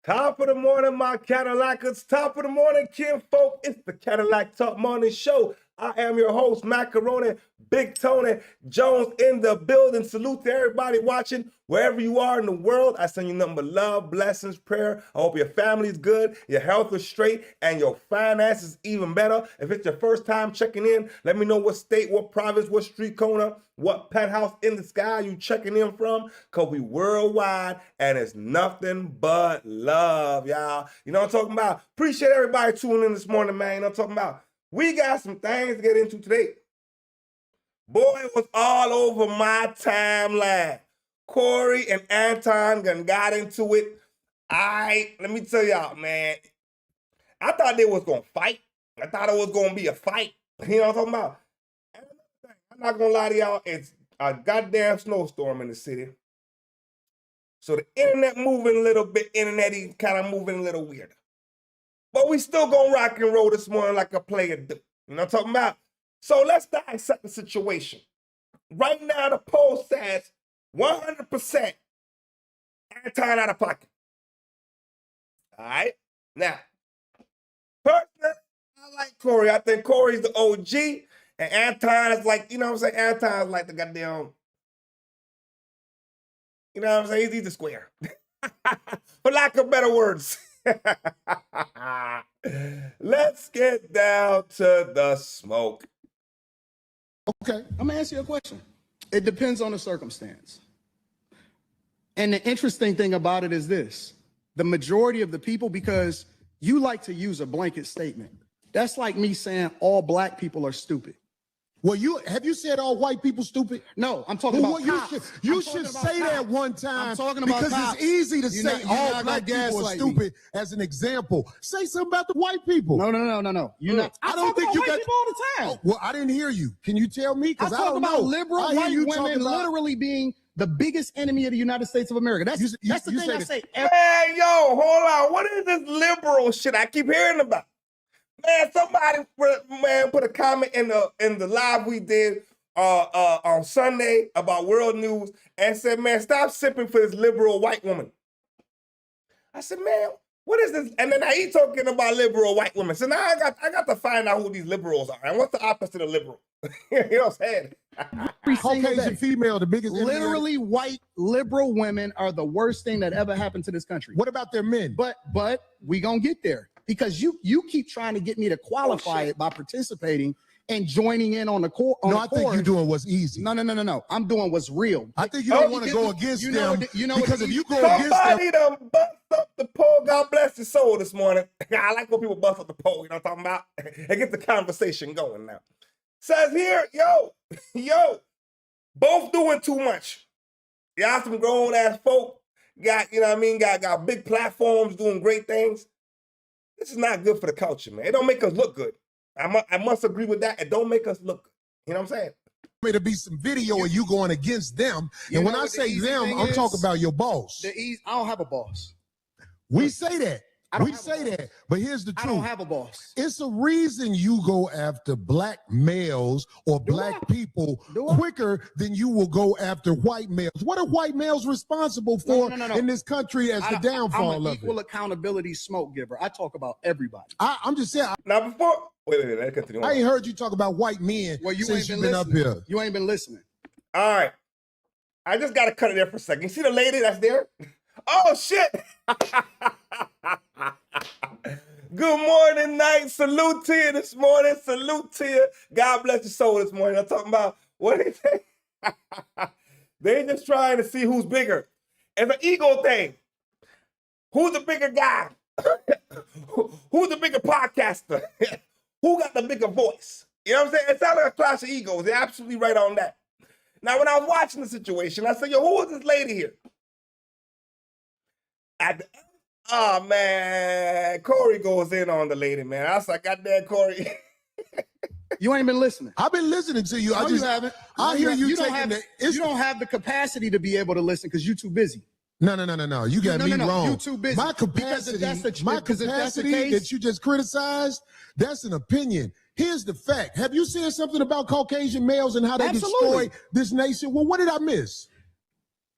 Top of the morning, my Cadillacers. Top of the morning, kinfolk. It's the Cadillac Talk Morning Show. I am your host, Macaroni, Big Tony Jones in the building. Salute to everybody watching wherever you are in the world. I send you nothing but love, blessings, prayer. I hope your family's good, your health is straight, and your finances even better. If it's your first time checking in, let me know what state, what province, what street corner, what penthouse in the sky you checking in from, because we worldwide, and it's nothing but love, y'all. You know what I'm talking about? Appreciate everybody tuning in this morning, man. You know what I'm talking about? We got some things to get into today. Boy, it was all over my timeline. Corey and Anton got into it. Let me tell y'all, man. I thought they was going to fight. I thought it was going to be a fight. You know what I'm talking about? I'm not going to lie to y'all. It's a goddamn snowstorm in the city. So the internet moving a little bit. Internet-y kind of moving a little weird. But we still gonna rock and roll this morning like a player do. You know what I'm talking about? So let's dissect the situation. Right now, the poll says 100% Anton out of pocket. All right? Now, personally, I like Corey. I think Corey's the OG, and Anton is like, you know what I'm saying? Anton's like the goddamn, you know what I'm saying? He's the square. For lack of better words. Let's get down to the smoke. Okay, I'm gonna ask you a question. It depends on the circumstance. And the interesting thing about it is this: the majority of the people, because you like to use a blanket statement. That's like me saying all black people are stupid. Well, have you said all white people stupid? No, I'm talking about cops. You should say that one time. I'm talking about because cops. it's easy to say all black people are stupid as an example. Say something about the white people. No. You're not. I don't think you got people all the time. Oh, well, I didn't hear you. Can you tell me? Because I talk don't about know. liberal white women literally being the biggest enemy of the United States of America. That's the thing I say. Man, yo, hold on. What is this liberal shit I keep hearing about? Man, somebody put a comment in the live we did on Sunday about world news and said, man, stop sipping for this liberal white woman. I said, man, What is this? And then now he talking about liberal white women. So now I got to find out who these liberals are. And what's the opposite of liberal? You know what I'm saying? Caucasian female, the biggest. Literally, white liberal women are the worst thing that ever happened to this country. What about their men? But we gonna get there because you keep trying to get me to qualify it by participating and joining in on the court. No, I think you're doing what's easy. No. I'm doing what's real. I think you don't want to go against them because if you go against them, somebody done bust up the poll. God bless his soul this morning. I like when people bust up the poll. You know what I'm talking about? And get the conversation going now. Says here, yo, both doing too much. Y'all some grown ass folk got, you know what I mean, got big platforms doing great things. This is not good for the culture, man. It don't make us look good. I must agree with that. It don't make us look good. You know what I'm saying? May to be some video of you going against them. And when I say them, I'm talking about your boss. I don't have a boss. We say that. We say that. But here's the truth. I don't have a boss. It's a reason you go after black males or black people quicker than you will go after white males. What are white males responsible for in this country as the downfall I'm an of equal accountability smoke giver. I talk about everybody. I'm just saying. Now before, wait, let me continue. I ain't heard you talk about white men since you've been up here. You ain't been listening. All right. I just got to cut it there for a second. You see the lady that's there? Oh, shit. Good morning, night. Salute to you this morning. Salute to you. God bless your soul this morning. I'm talking about, what they say? They just trying to see who's bigger. It's an ego thing. Who's the bigger guy? Who's the bigger podcaster? Who got the bigger voice? You know what I'm saying? It sounds like a clash of egos. They're absolutely right on that. Now, when I was watching the situation, I said, yo, who is this lady here? Oh, man. Corey goes in on the lady, man. I was like, goddamn, Corey. You ain't been listening. I've been listening to you. No, you haven't. I hear you don't have the capacity to be able to listen because you're too busy. No. You got me wrong. You're too busy. My capacity that you just criticized, that's an opinion. Here's the fact. Have you seen something about Caucasian males and how they destroy this nation? Well, what did I miss?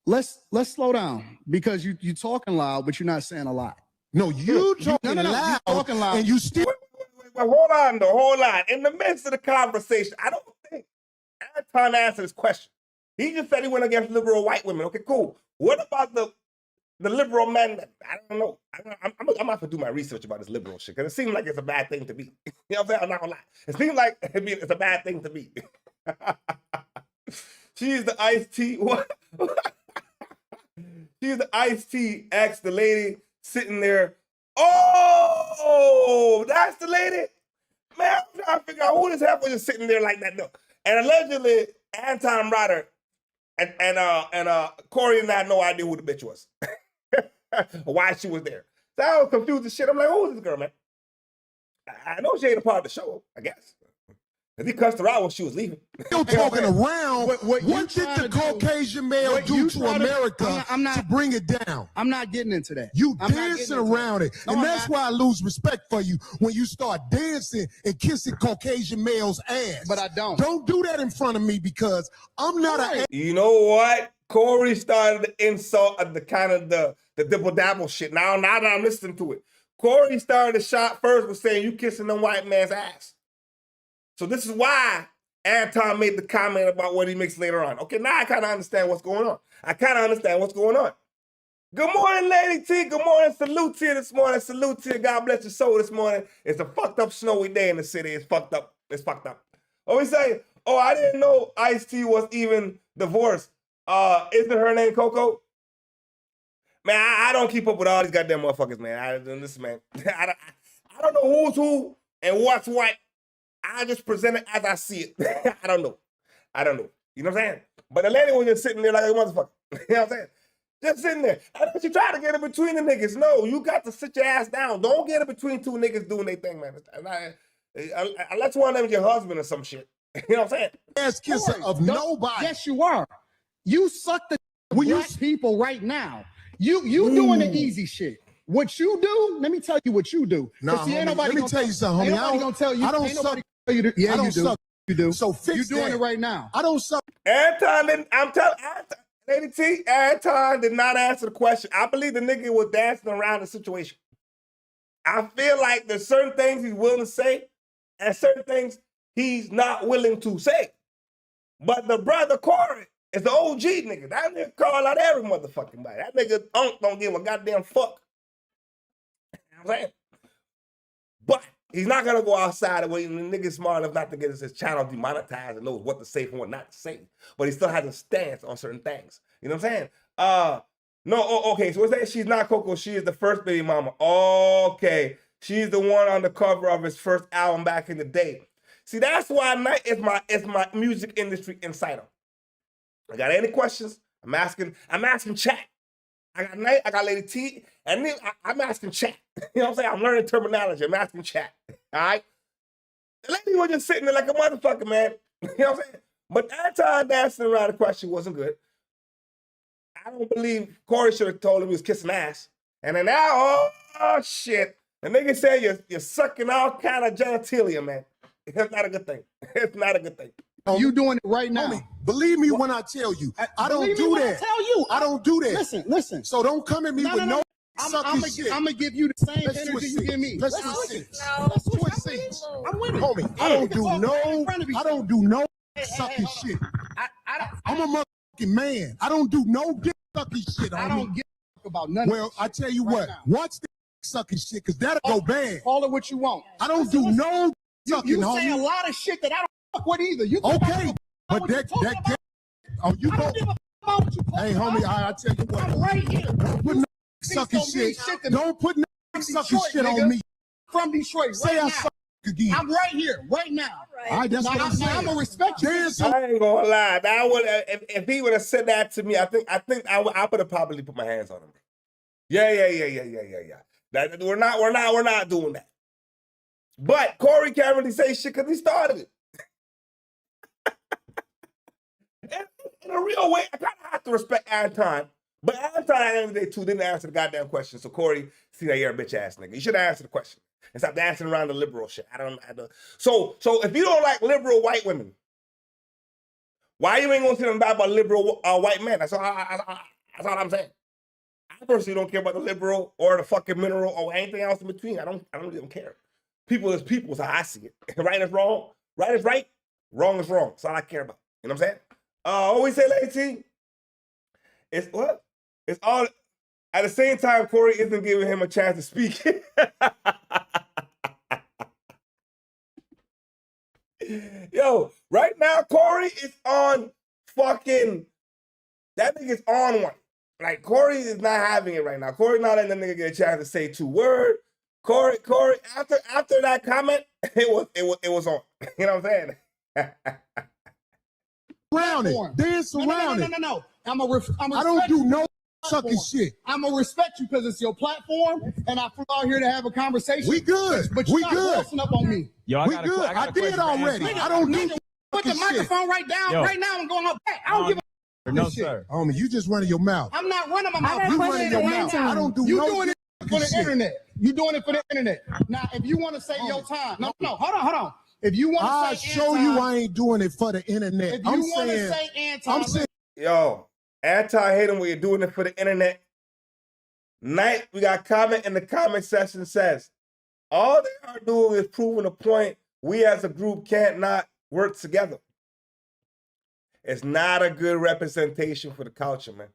Let's slow down because you talking loud, but you're not saying a lot. No, you talking loud, and you still. Wait, hold on, though. Hold on. In the midst of the conversation, I don't think Anton answered his question. He just said he went against liberal white women. Okay, cool. What about the liberal men? I don't know. I'm going to have to do my research about this liberal shit because it seems like it's a bad thing to be. You know what I'm saying? I'm not going to lie. It seems like it's a bad thing to be. She's the iced tea. What? She's the iced tea. Asked the lady sitting there. Oh, that's the lady? Man, I'm trying to figure out who this hell was just sitting there like that. No. And allegedly, Anton Ryder and Corey and I had no idea who the bitch was. Why she was there. So I was confused as shit. I'm like, who is this girl, man? I know she ain't a part of the show, I guess. Because he cussed her out when she was leaving. Still talking around. What did the Caucasian male do to America to bring it down? I'm not getting into that. You dancing around it. And that's why I lose respect for you when you start dancing and kissing Caucasian males' ass. But I don't. Don't do that in front of me because I'm not a... You know what? Corey started the insult of the kind of the dibble-dabble shit. Now that I'm listening to it. Corey started the shot first with saying, you kissing them white man's ass. So this is why Anton made the comment about what he makes later on. Okay, now I kind of understand what's going on. Good morning, Lady T. Good morning. Salute to you this morning. Salute to you. God bless your soul this morning. It's a fucked up snowy day in the city. It's fucked up. Oh, we say, I didn't know Ice-T was even divorced. Isn't her name Coco? Man, I don't keep up with all these goddamn motherfuckers, man. I don't know who's who and what's what. I just present it as I see it. I don't know. You know what I'm saying? But the lady was just sitting there like a motherfucker. You know what I'm saying? Just sitting there. And she tried to get in between the niggas. No, you got to sit your ass down. Don't get in between two niggas doing their thing, man. Unless one of them is your husband or some shit. You know what I'm saying? Ass kisser of nobody. Yes, you are. You suck the black people right now. You doing the easy shit. What you do, let me tell you what you do. Nah, let me tell you something, homie. I don't tell you. I don't suck. You do. You do. So fix You're doing it right now. I don't suck. Anton, Lady T, Anton did not answer the question. I believe the nigga was dancing around the situation. I feel like there's certain things he's willing to say and certain things he's not willing to say. But the brother Corey is the OG nigga. That nigga call out every motherfucking body. That nigga don't give a goddamn fuck. You know what I'm saying? But he's not gonna go outside and the nigga's smart enough not to get his channel demonetized and knows what to say and what not to say. But he still has a stance on certain things. You know what I'm saying? Okay, so what's that? She's not Coco, she is the first baby mama. Okay. She's the one on the cover of his first album back in the day. See, that's why Knight is my music industry insider. I got any questions? I'm asking chat. I got Knight, I got Lady T, and then I'm asking chat. You know what I'm saying? I'm learning terminology. I'm asking chat. All right? The lady was just sitting there like a motherfucker, man. You know what I'm saying? But Anton dancing around the question wasn't good. I don't believe Corey should have told him he was kissing ass. And then now, oh shit. The nigga said you're sucking all kind of genitalia, man. It's not a good thing. It's not a good thing. You doing it right now. Homie, believe me when I tell you. I don't do that. I tell you. I don't do that. Listen. So don't come at me with no sucky shit. I'm gonna give you the same energy you give me. Let's switch seats. Let's switch seats. I'm with it. Homie, I don't do no sucky shit. I'm a motherfucking man. I don't do no dick sucky shit. I don't give a fuck about nothing. Well, I tell you what. Watch the sucking shit, because that'll go bad. Call it what you want. I don't do no sucking, You homie. say a lot of shit that I don't fuck with either. You okay, but that oh, you go. Hey, homie, I tell you what. I'm right here. Don't put no sucking shit. Don't put no sucking shit on me. From Detroit, say I suck again. I'm right here, right now. All right, that's what I'm saying. I'm gonna respect you. I ain't gonna lie. That would if he would have said that to me, I think I would have probably put my hands on him. Yeah. That we're not doing that. But Corey can't really say shit because he started it. In a real way, I kind of have to respect Anton. But Anton, at the end of the day, too, didn't answer the goddamn question. So Corey, see that you're a bitch ass nigga. You should answer the question and stop dancing around the liberal shit. I don't. So if you don't like liberal white women, why you ain't gonna say nothing bad about liberal white men? That's all I'm saying. I personally don't care about the liberal or the fucking mineral or anything else in between. I don't even care. People is people is how I see it. Right is wrong. Right is right. Wrong is wrong. That's all I care about. You know what I'm saying? Always say, Lady T, it's what? It's all, at the same time, Corey isn't giving him a chance to speak. Yo, right now, Corey is on fucking, that nigga's on one. Like, Corey is not having it right now. Corey not letting that nigga get a chance to say 2 words. Corey, after that comment, it was on. You know what I'm saying? Around it. Dance around it. No. I don't do no sucking shit. I'm gonna respect you because it's your platform, and I flew out here to have a conversation. We good. But you're not grossing up on me. Yo, we good. I did already. I don't do Put the microphone right down, right now, and go on back. I don't give a no, sir. Homie, you just running your mouth. I'm not running my mouth. You running your mouth. I don't do you no doing it for the shit. internet. You doing it for the internet. Now, if you want to say your time, no, hold on. If you want to I'll say show you I ain't doing it for the internet. If you want to say Anton, I'm saying, yo, Anton hate him when you're doing it for the internet. Knight, we got a comment in the comment section says, all they are doing is proving a point we as a group can't not work together. It's not a good representation for the culture, man.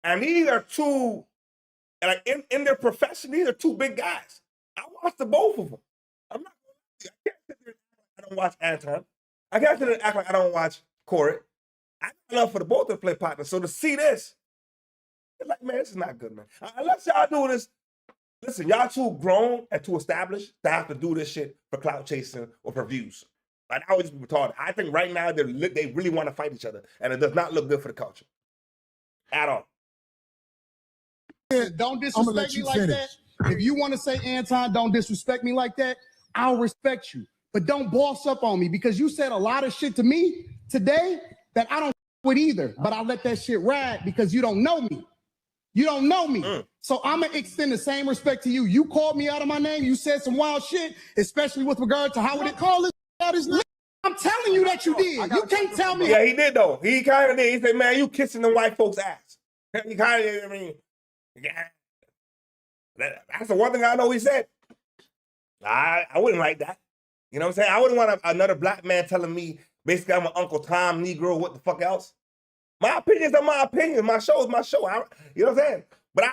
And these are two, like in their profession, these are 2 big guys. I watched the both of them. I can't sit there and act like I don't watch Anton. I can't sit there and act like I don't watch Corey. I got love for the both of them play partners. So to see this, it's like, man, this is not good, man. Unless y'all do this, listen, y'all too grown and too established to have to do this shit for clout chasing or for views. Like, I always be retarded. I think right now they really want to fight each other, and it does not look good for the culture at all. Don't disrespect me like that. If you want to say Anton, don't disrespect me like that. I'll respect you, but don't boss up on me because you said a lot of shit to me today that I don't with either. But I let that shit ride because you don't know me. You don't know me. So I'm going to extend the same respect to you. You called me out of my name. You said some wild shit, especially with regard to how would it call it out his name. I'm telling you that you did. You can't tell me. Yeah, he did, though. He kind of did. He said, man, you kissing the white folks' ass. He kind of did. I mean, yeah. That's the one thing I know he said. I wouldn't like that. You know what I'm saying? I wouldn't want another black man telling me, basically, I'm an Uncle Tom Negro, what the fuck else? My opinions are my opinions. My show is my show. You know what I'm saying? But I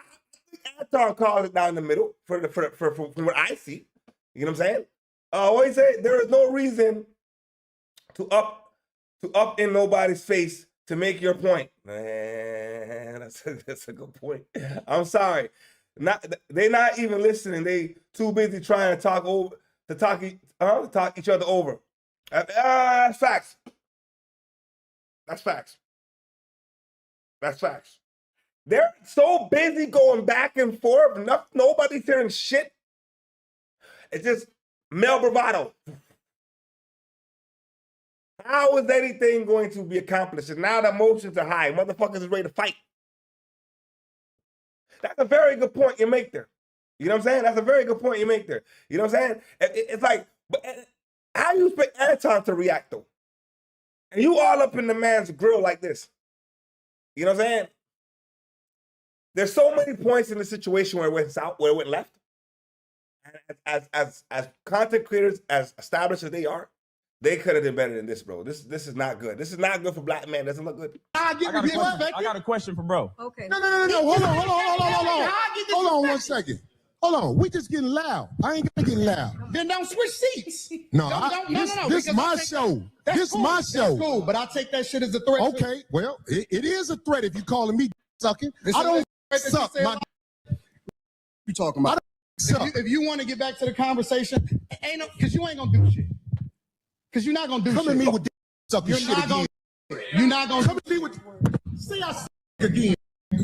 think Anton calls it down the middle for what I see. You know what I'm saying? What he said, there is no reason to up in nobody's face to make your point. Man, that's a good point. I'm sorry. They're not even listening. They too busy trying to talk each other over. That's facts. That's facts. That's facts. They're so busy going back and forth. Nobody's hearing shit. It's just male bravado. How is anything going to be accomplished? And now the emotions are high. Motherfuckers is ready to fight. That's a very good point you make there. You know what I'm saying? That's a very good point you make there. You know what I'm saying? It's like, how you expect Anton to react though? And you all up in the man's grill like this. You know what I'm saying? There's so many points in the situation where it went south, where it went left. And as content creators, as established as they are, they could have done better than this, bro. This is not good. This is not good for black men. Doesn't look good. I got a question for bro. Okay. No. Hold on 1 second. Hold on. We just getting loud. I ain't gonna get loud. Then don't switch seats. No, No. This my show. This cool. my show. That's cool, but I take that shit as a threat. Okay, well, it is a threat if you calling me sucking. I don't suck my. You talking about? If you want to get back to the conversation, ain't no, because you ain't gonna do shit. Because you're not gonna do shit. Come at me with sucking shit again. You're not gonna come at me with. See, I suck again.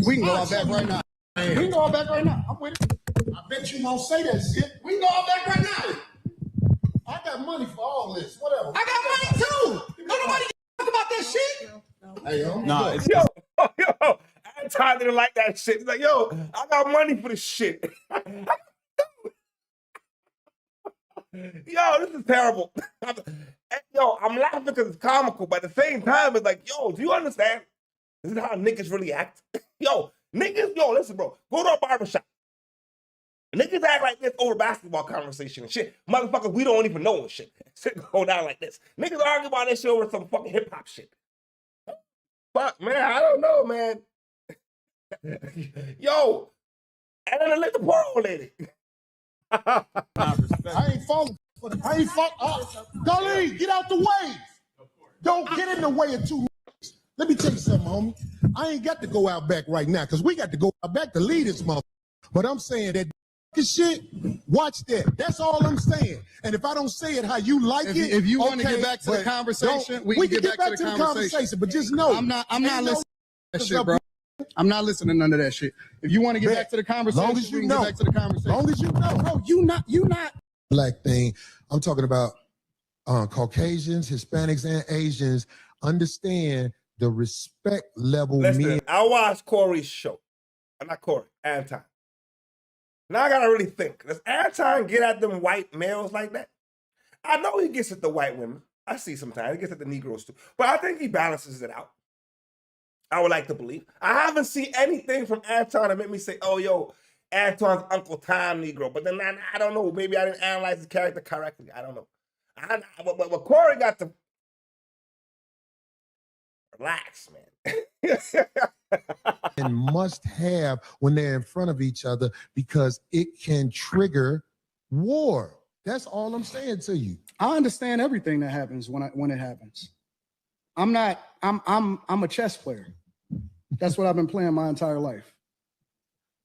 We can go out back right now. We can go out back right now. I'm with it. I bet you won't say that shit. We can go out back right now. I got money for all this. Whatever. I got money too. Don't nobody talk about that shit. Hey, Nah, yo, Anton didn't like that shit. He's like, yo, I got money for this shit. Yo, this is terrible. Yo, I'm laughing because it's comical, but at the same time, it's like, yo, do you understand? This is how niggas really act. Yo, listen, bro. Go to a barbershop. Niggas act like this over basketball conversation and shit. Motherfuckers, we don't even know and shit. Shit go down like this. Niggas argue about this shit over some fucking hip-hop shit. Fuck, man, I don't know, man. Yo, and then let the poor old lady. I ain't falling. Darlene, get out the way. Don't get in the way of two. Let me tell you something, homie. I ain't got to go out back right now because we got to go out back to lead this mother. But I'm saying that shit, watch that. That's all I'm saying. And if I don't say it how you like it, if you want to get back to the conversation, we can get back to the conversation. But just know, I'm not listening to that shit, bro. I'm not listening to none of that shit. If you want to get back to the conversation, long as you we can know. get back to the conversation. Long as you know. Bro, you not. Black thing. I'm talking about Caucasians, Hispanics, and Asians understand the respect level. Listen, I watched Corey's show. Not Corey, Anton. Now I gotta really think. Does Anton get at them white males like that? I know he gets at the white women. I see sometimes. He gets at the Negroes too. But I think he balances it out. I would like to believe. I haven't seen anything from Anton that made me say, oh, yo, Anton's Uncle Tom Negro. But then I don't know. Maybe I didn't analyze his character correctly. I don't know. But Corey got to relax, man. And must have when they're in front of each other because it can trigger war. That's all I'm saying to you. I understand everything that happens when it happens. I'm a chess player. That's what I've been playing my entire life.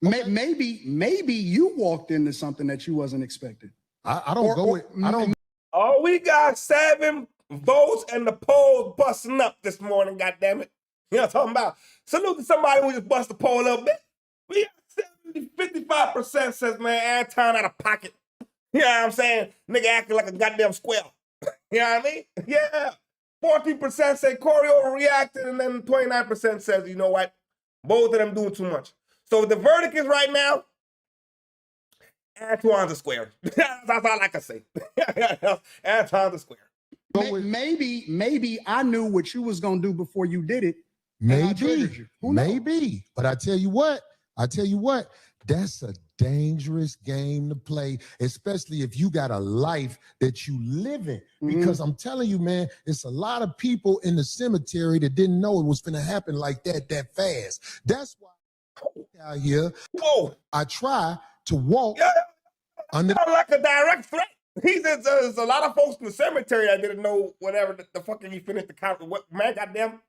Okay. Maybe you walked into something that you wasn't expecting. I don't. Oh, we got 7 votes and the polls busting up this morning, goddammit. You know what I'm talking about? Salute to somebody who just bust the poll a little bit. We got 55% says, man, Anton out of pocket. You know what I'm saying? Nigga acting like a goddamn square. You know what I mean? Yeah. 14% say Corey overreacted, and then 29% says, you know what? Both of them doing too much. So the verdict is right now, Antoine's a square. That's all I can say. Antoine's a square. Maybe I knew what you was gonna do before you did it. Maybe. But I tell you what, that's a dangerous game to play, especially if you got a life that you live in. Because I'm telling you, man, it's a lot of people in the cemetery that didn't know it was going to happen like that fast. That's why out here, I try to walk under like a direct threat. He said there's a lot of folks in the cemetery I didn't know whenever the fucking he finished the count. What, man, goddamn.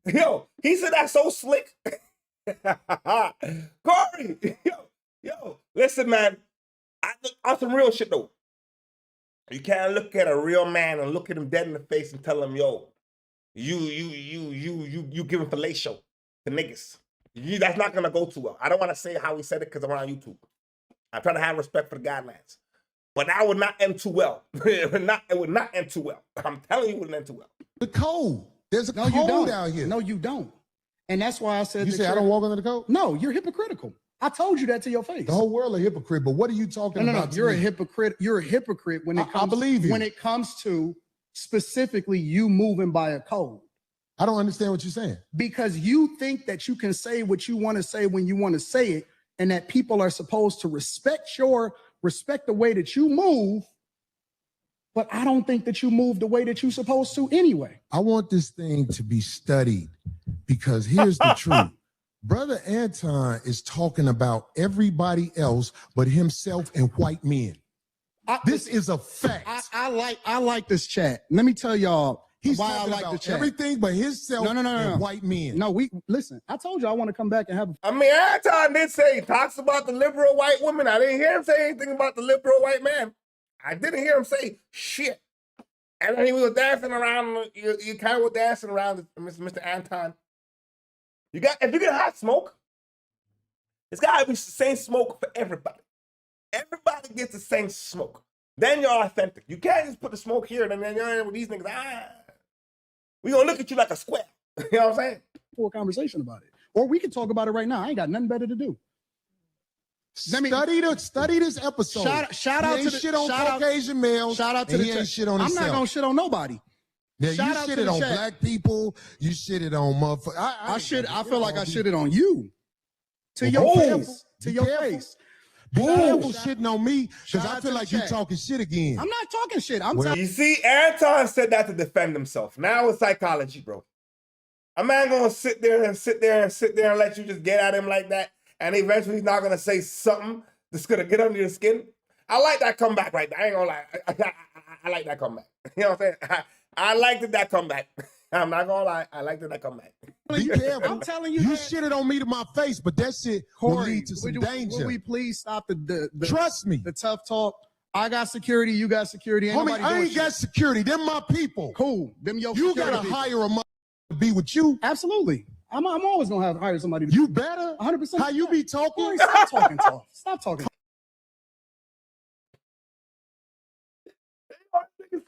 Yo, he said that's so slick. Corey, yo, listen, man. On some real shit though. You can't look at a real man and look at him dead in the face and tell him, yo, you giving fellatio to niggas. That's not gonna go too well. I don't want to say how he said it because I'm on YouTube. I'm trying to have respect for the guidelines. But that would not end too well. It would not end too well. I'm telling you, it wouldn't end too well. the code. There's a code out here. No, you don't. And that's why I said You say I don't walk under the code? No, you're hypocritical. I told you that to your face. The whole world a hypocrite, but what are you talking about? No, you're a hypocrite. You're a hypocrite when it comes. I believe you. When it comes to specifically you moving by a code. I don't understand what you're saying. Because you think that you can say what you want to say when you want to say it, and that people are supposed to respect the way that you move. But I don't think that you move the way that you're supposed to anyway. I want this thing to be studied because here's the truth. Brother Anton is talking about everybody else but himself and white men. This is a fact. I like this chat. Let me tell y'all He's why I talking like about the chat. everything but himself and white men. No, listen. I told you I want to come back and have a. I mean, Anton did say he talks about the liberal white woman. I didn't hear him say anything about the liberal white man. I didn't hear him say shit. And then he was dancing around. You kind of were dancing around, Mr. Anton. If you get hot smoke, it's got to be the same smoke for everybody. Everybody gets the same smoke. Then you're authentic. You can't just put the smoke here and then you're in with these niggas. We gonna look at you like a square. You know what I'm saying? For a conversation about it, or we can talk about it right now. I ain't got nothing better to do. Study this episode. Shout out to the shit on Caucasian males. Shout out to the ain't shit on I'm himself. not gonna shit on nobody. Now, you Shout out to shitted the on chat. black people. You shitted on motherfuckers. I feel like I shitted on you. To your face. To your face. Be careful shitting on me because I feel like you're chat. talking shit again. I'm not talking shit. You see, Anton said that to defend himself. Now it's psychology, bro. A man gonna sit there and let you just get at him like that, and eventually he's not gonna say something that's gonna get under your skin. I like that comeback right there. I ain't gonna lie. I like that comeback. You know what I'm saying? I liked that comeback. I'm not gonna lie. I liked that comeback. Be careful. I'm telling you, you shitted on me to my face, but that shit will lead to some danger. Will we please stop the Trust me. The tough talk? I got security. You got security. Homie, I ain't got security. Them my people. Cool. Them your You security gotta people. hire a mother to be with you. Absolutely. I'm always gonna hire somebody. You better. 100%. How you be talking? Stop talking tough. Stop talking.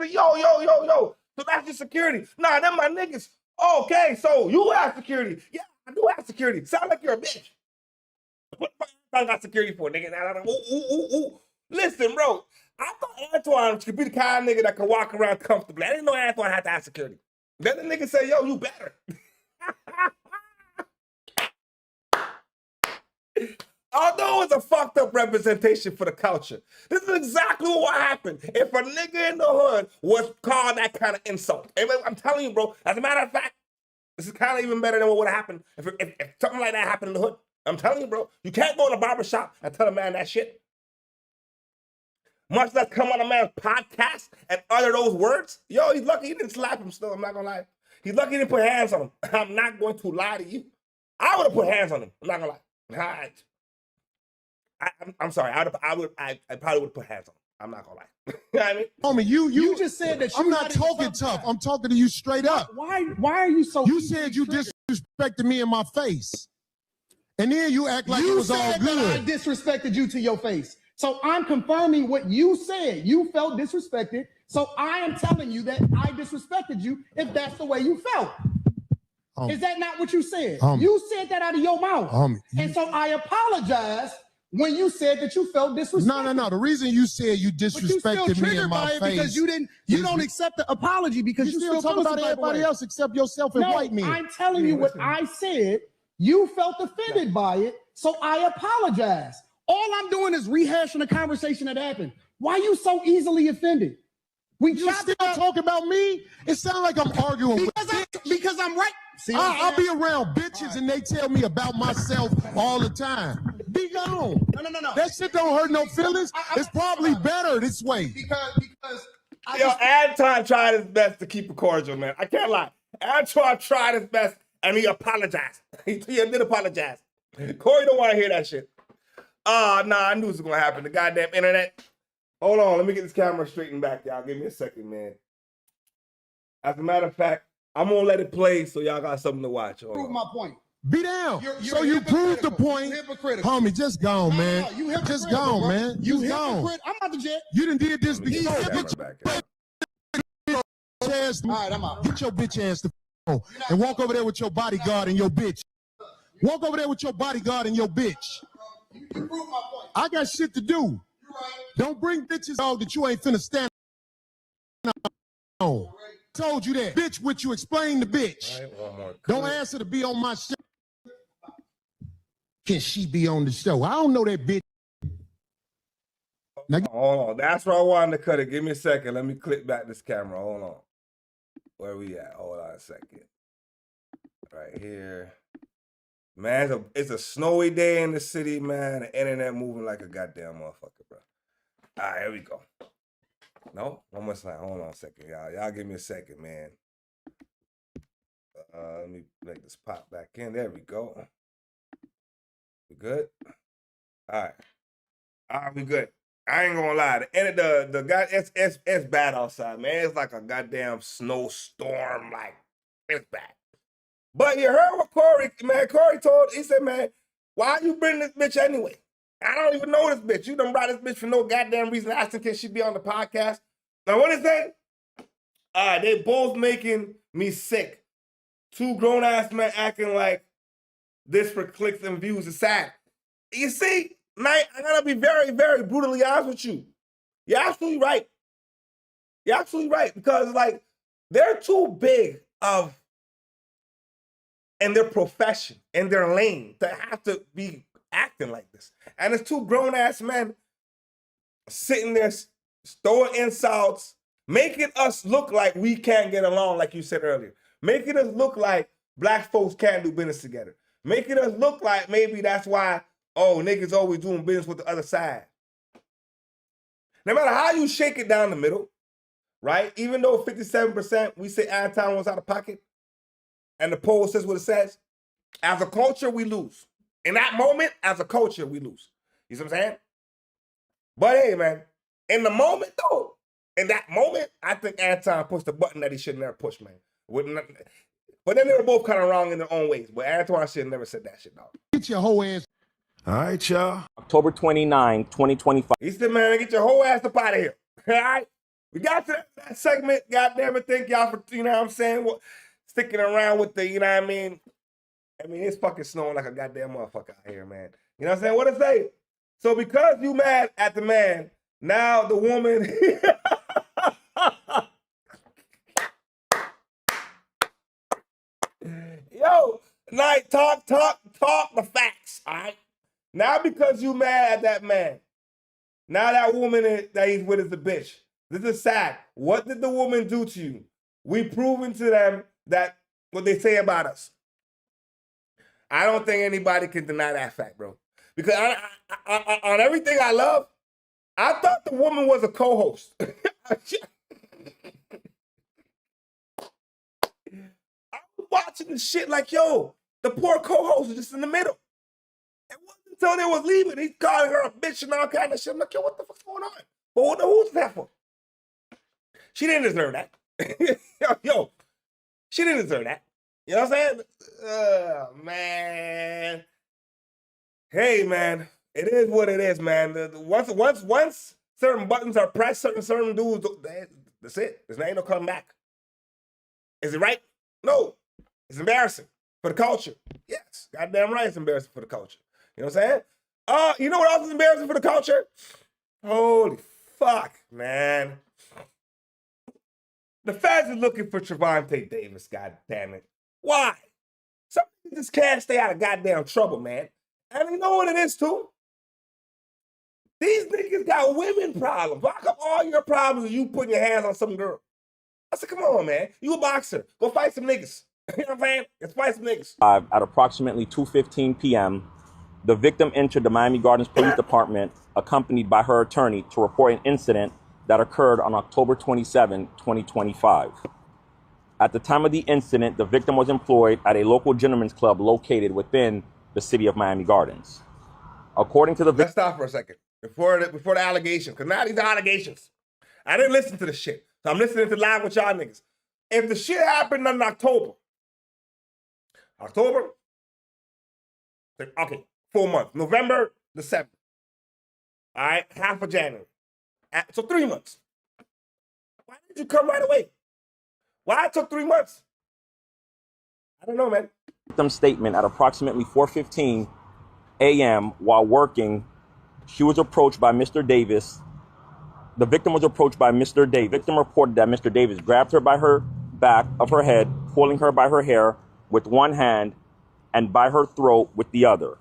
Say, yo. So that's your security. Nah, them my niggas. Okay, so you have security. Yeah, I do have security. Sound like you're a bitch. What the fuck I got security for, nigga? Ooh. Listen, bro. I thought Antoine could be the kind of nigga that could walk around comfortably. I didn't know Antoine had to have security. Then the nigga say, yo, you better. Although it's a fucked up representation for the culture, this is exactly what happened. If a nigga in the hood was called that kind of insult, I'm telling you, bro, as a matter of fact, this is kind of even better than what would have happened if something like that happened in the hood. I'm telling you, bro, you can't go in a barbershop and tell a man that shit. Much less come on a man's podcast and utter those words. Yo, he's lucky he didn't slap him still, I'm not gonna lie. He's lucky he didn't put hands on him. I'm not going to lie to you. I would have put hands on him. I'm not gonna lie. All right. I'm sorry. I probably would have put hands on him. I'm not gonna lie. You know what I mean? Homie, you just said that. I'm not talking tough. I'm talking to you straight up. Why are you so? You said you disrespected me in my face, and then you act like it was all good. That I disrespected you to your face. So I'm confirming what you said. You felt disrespected. So I am telling you that I disrespected you if that's the way you felt. Is that not what you said? You said that out of your mouth. And so I apologize when you said that you felt disrespected. No. The reason you said you disrespected me in my face because you don't accept the apology because you still talking about everybody else except yourself and white men. I'm telling you what I said. You felt offended by it, so I apologize. All I'm doing is rehashing a conversation that happened. Why you so easily offended? You still talk about me? It sounds like I'm arguing because I'm right. See, I'll be around bitches and they tell me about myself all the time. Be gone. No. That shit don't hurt no feelings. It's probably better this way. Because Anton tried his best to keep it cordial, man. I can't lie. Anton tried his best and he apologized. He did apologize. Corey don't want to hear that shit. Nah, I knew it was going to happen. The goddamn internet. Hold on, let me get this camera straightened back, y'all. Give me a second, man. As a matter of fact, I'm going to let it play so y'all got something to watch. Prove my point. Be down. You're so you proved the point. Hypocritical. Homie, just gone, man. You hypocritical, just gone, bro. man. You gone. I'm out the jet. You done did this before. All right, I'm out. Get your bitch ass to phone and walk over there with your bodyguard and your bitch. Walk over there with your bodyguard and your bitch. You proved my point. I got shit to do. You're right. Don't bring bitches out that you ain't finna stand on. Told you that. Bitch, what you explain to bitch. Right, don't ask her to be on my show. Can she be on the show? I don't know that bitch. Now, hold on. That's where I wanted to cut it. Give me a second. Let me click back this camera. Hold on. Where we at? Hold on a second. Right here. Man, it's a snowy day in the city, man. The internet moving like a goddamn motherfucker, bro. All right, here we go. No? One more time. Hold on a second, y'all. Y'all give me a second, man. Let me make this pop back in. There we go. We good? All right. All right, we good. I ain't gonna lie. The guy, it's bad outside, man. It's like a goddamn snowstorm. Like, it's bad. But you heard what Corey told, he said, man, why you bring this bitch anyway? I don't even know this bitch. You done brought this bitch for no goddamn reason. Asking can she be on the podcast? Now, what is that? They both making me sick. Two grown-ass men acting like this for clicks and views is sad. You see, Knight, I gotta be very, very brutally honest with you. You're absolutely right. You're absolutely right. Because, like, they're too big of in their profession, in their lane, to have to be acting like this. And it's two grown-ass men sitting there throwing insults, making us look like we can't get along, like you said earlier. Making us look like black folks can't do business together. Making us look like maybe that's why, oh, niggas always doing business with the other side. No matter how you shake it down the middle, right? Even though 57% we say Anton was out of pocket, and the poll says what it says, as a culture, we lose. In that moment, as a culture, we lose. You see what I'm saying? But hey, man, in the moment, though, in that moment, I think Anton pushed the button that he should never push, man. But then they were both kind of wrong in their own ways. But Antoine should have never said that shit, dog. Get your whole ass. All right, y'all. October 29, 2025. He said, man, get your whole ass up out of here. All right? We got to that segment. Goddamn it. Thank y'all for, you know what I'm saying, sticking around with the, you know what I mean? I mean, it's fucking snowing like a goddamn motherfucker out here, man. You know what I'm saying? What it say? So because you mad at the man, now the woman... Yo, Knight, talk the facts, all right? Now because you mad at that man, now that woman that he's with is a bitch. This is sad. What did the woman do to you? We proven to them that what they say about us. I don't think anybody can deny that fact, bro. Because I, on everything I love, I thought the woman was a co-host. I was watching the shit like, yo, the poor co-host was just in the middle. It wasn't until they was leaving, he's calling her a bitch and all kind of shit. I'm like, yo, what the fuck's going on? But who's that for? She didn't deserve that. yo, she didn't deserve that. You know what I'm saying? Man. Hey, man. It is what it is, man. Once certain buttons are pressed, certain dudes, that's it. There's ain't no coming back. Is it right? No. It's embarrassing for the culture. Yes. Goddamn right it's embarrassing for the culture. You know what I'm saying? You know what else is embarrassing for the culture? Holy fuck, man. The feds are looking for Gervonta Davis, god damn it. Why? Some people just can't stay out of goddamn trouble, man. And you know what it is, too? These niggas got women problems. Why come all your problems is you putting your hands on some girl? I said, come on, man. You a boxer. Go fight some niggas. You know what I'm saying? Let's fight some niggas. At approximately 2:15 p.m., the victim entered the Miami Gardens Police Department, accompanied by her attorney, to report an incident that occurred on October 27, 2025. At the time of the incident, the victim was employed at a local gentleman's club located within the city of Miami Gardens. According to the Let's stop for a second before the allegations, because now these are allegations. I didn't listen to the shit, so I'm listening to live with y'all niggas. If the shit happened in October, okay, 4 months, November the 7th, all right, half of January, so 3 months. Why did you come right away? Why it took 3 months? I don't know, man. victim's statement at approximately 4:15 a.m. while working, she was approached by Mr. Davis. The victim was approached by Mr. Davis. The victim reported that Mr. Davis grabbed her by her back of her head, pulling her by her hair with one hand and by her throat with the other.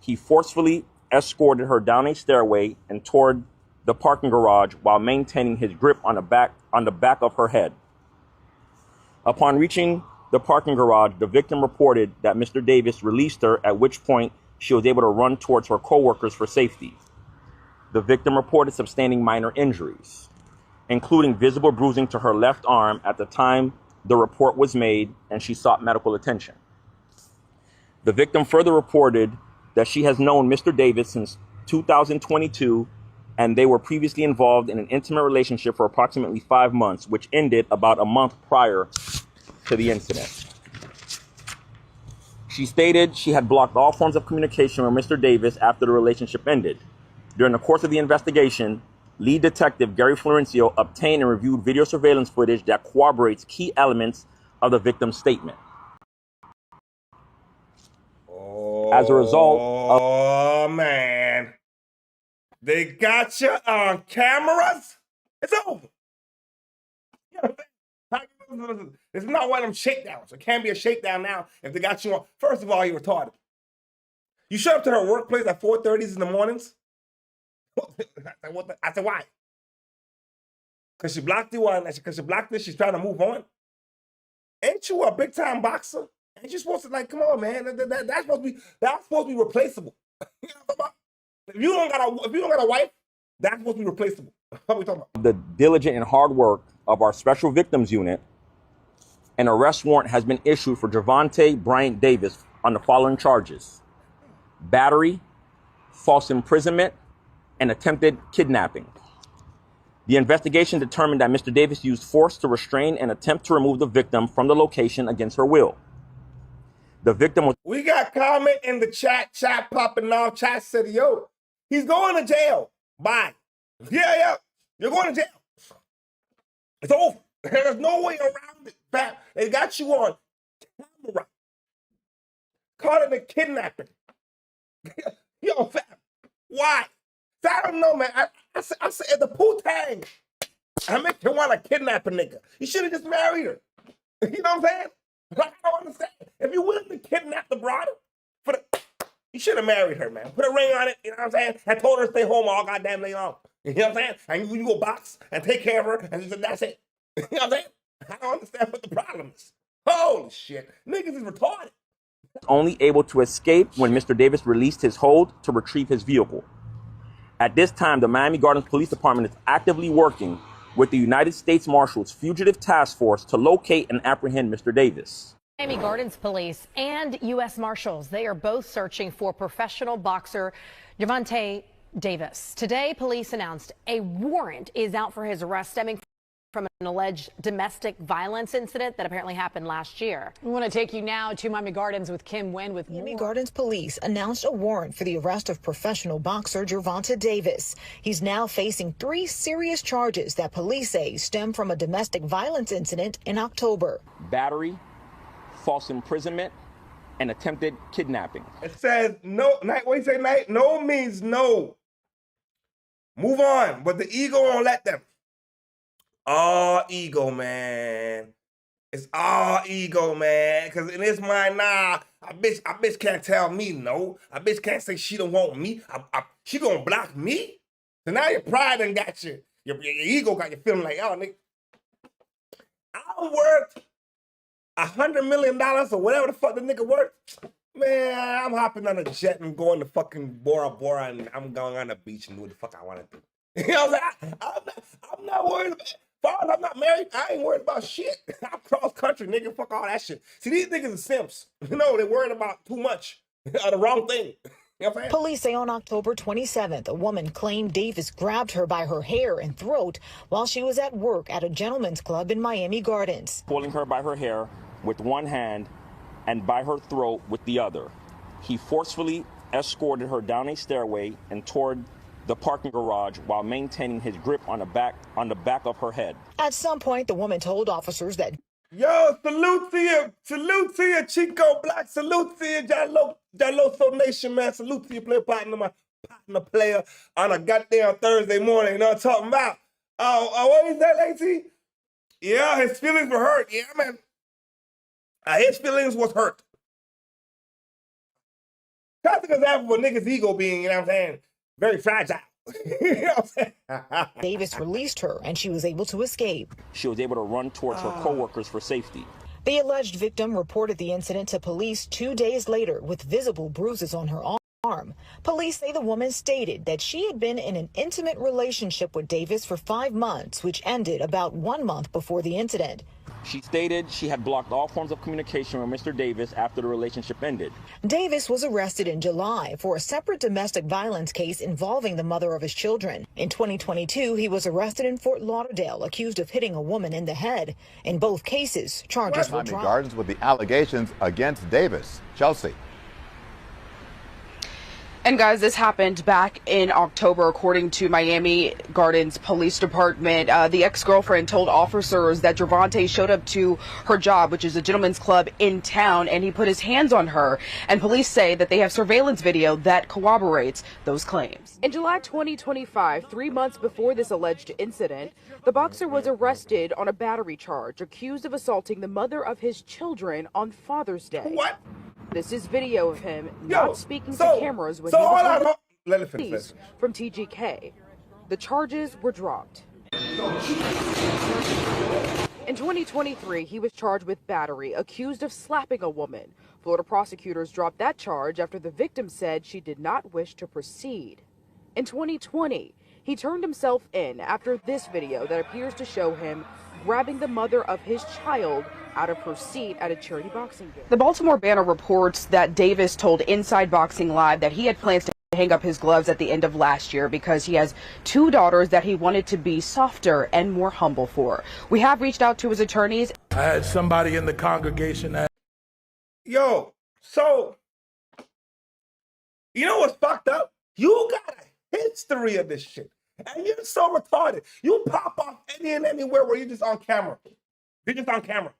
He forcefully escorted her down a stairway and toward the parking garage while maintaining his grip on the back of her head. Upon reaching the parking garage, the victim reported that Mr. Davis released her, at which point she was able to run towards her coworkers for safety. The victim reported sustaining minor injuries, including visible bruising to her left arm at the time the report was made, and she sought medical attention. The victim further reported that she has known Mr. Davis since 2022, and they were previously involved in an intimate relationship for approximately 5 months, which ended about a month prior to the incident. She stated she had blocked all forms of communication with Mr. Davis after the relationship ended. During the course of the investigation, lead detective Gary Florencio obtained and reviewed video surveillance footage that corroborates key elements of the victim's statement. As a result of... Oh, man. They got you on cameras? It's over. You know what I'm saying? It's not one of them shakedowns. It can't be a shakedown now if they got you on. First of all, you're retarded. You showed up to her workplace at 4:30 in the mornings? I said, why? Because she blocked you on, because she blocked this, she's trying to move on. Ain't you a big time boxer? Ain't you supposed to, like, come on, man? That's supposed to be replaceable. You know what I'm talking about? If you don't got a wife, that's supposed to be replaceable. What are we talking about? The diligent and hard work of our Special Victims Unit, an arrest warrant has been issued for Gervonta Bryant Davis on the following charges: battery, false imprisonment, and attempted kidnapping. The investigation determined that Mr. Davis used force to restrain and attempt to remove the victim from the location against her will. The victim was... We got comment in the chat popping off. Chat said, yo, he's going to jail. Bye. Yeah. You're going to jail. It's over. There's no way around it, fam. They got you on camera. Call it a kidnapping. Yo, fam. Why? I don't know, man. I said the Poo-Tang. I make you want to kidnap a nigga. You should have just married her. You know what I'm saying? Like, I don't understand. If you're willing to kidnap the broad, you should have married her, man. Put a ring on it, you know what I'm saying? And told her to stay home all goddamn day long. You know what I'm saying? And you go box and take care of her, and that's it. You know what I'm saying? I don't understand what the problem is. Holy shit. Niggas is retarded. Only able to escape when Mr. Davis released his hold to retrieve his vehicle. At this time, the Miami Gardens Police Department is actively working with the United States Marshals Fugitive Task Force to locate and apprehend Mr. Davis. Miami Gardens Police and U.S. Marshals, they are both searching for professional boxer Gervonta Davis. Today, police announced a warrant is out for his arrest stemming from an alleged domestic violence incident that apparently happened last year. We want to take you now to Miami Gardens with Kim Nguyen with Miami more. Gardens police announced a warrant for the arrest of professional boxer Gervonta Davis. He's now facing 3 serious charges that police say stem from a domestic violence incident in October. Battery, false imprisonment, and attempted kidnapping. It says no. What you say, Night? No means no. Move on, but the ego won't let them. All ego, man. It's all ego, man. Because in his mind, nah, a bitch can't tell me no. A bitch can't say she don't want me. She gonna block me? So now your pride done got you. Your ego got you feeling like, oh, nigga, I'm worth $100 million or whatever the fuck the nigga worth. Man, I'm hopping on a jet and going to fucking Bora Bora and I'm going on the beach and do what the fuck I want to do. You know what I'm saying? I'm not worried about, as far as I'm not married, I ain't worried about shit. I'm cross country, nigga, fuck all that shit. See, these niggas are simps. You know, they're worried about too much, the wrong thing. You know what I'm saying? Police say on October 27th, a woman claimed Davis grabbed her by her hair and throat while she was at work at a gentleman's club in Miami Gardens. Pulling her by her hair with one hand and by her throat with the other. He forcefully escorted her down a stairway and toward the parking garage while maintaining his grip on the back of her head. At some point, the woman told officers that, yo, salute to you, Chico Black, salute to you, Jaloso Nation, man, salute to you, my partner player on a goddamn Thursday morning, you know what I'm talking about? What is that, lady? Yeah, his feelings were hurt, yeah, man. His feelings was hurt. Classic example of a nigga's ego being, you know what I'm saying, very fragile. You know what I'm saying? Davis released her and she was able to escape. She was able to run towards her coworkers for safety. The alleged victim reported the incident to police 2 days later with visible bruises on her arm. Police say the woman stated that she had been in an intimate relationship with Davis for 5 months, which ended about 1 month before the incident. She stated she had blocked all forms of communication with Mr. Davis after the relationship ended. Davis was arrested in July for a separate domestic violence case involving the mother of his children. In 2022, he was arrested in Fort Lauderdale, accused of hitting a woman in the head. In both cases, charges were dropped. Gardens with the allegations against Davis. Chelsea. And guys, this happened back in October, according to Miami Gardens Police Department. The ex-girlfriend told officers that Gervonta showed up to her job, which is a gentleman's club in town, and he put his hands on her. And police say that they have surveillance video that corroborates those claims. In July 2025, 3 months before this alleged incident, the boxer was arrested on a battery charge, accused of assaulting the mother of his children on Father's Day. What? This is video of him not speaking to cameras when he hold was on. Let it finish. from TGK. The charges were dropped. In 2023, he was charged with battery, accused of slapping a woman. Florida prosecutors dropped that charge after the victim said she did not wish to proceed. In 2020, he turned himself in after this video that appears to show him grabbing the mother of his child out of her seat at a charity boxing game. The Baltimore Banner reports that Davis told Inside Boxing Live that he had plans to hang up his gloves at the end of last year because he has 2 daughters that he wanted to be softer and more humble for. We have reached out to his attorneys. I had somebody in the congregation that... Yo, so, you know what's fucked up? You got a history of this shit. And you're so retarded. You pop off any and anywhere where you're just on camera. You're just on camera.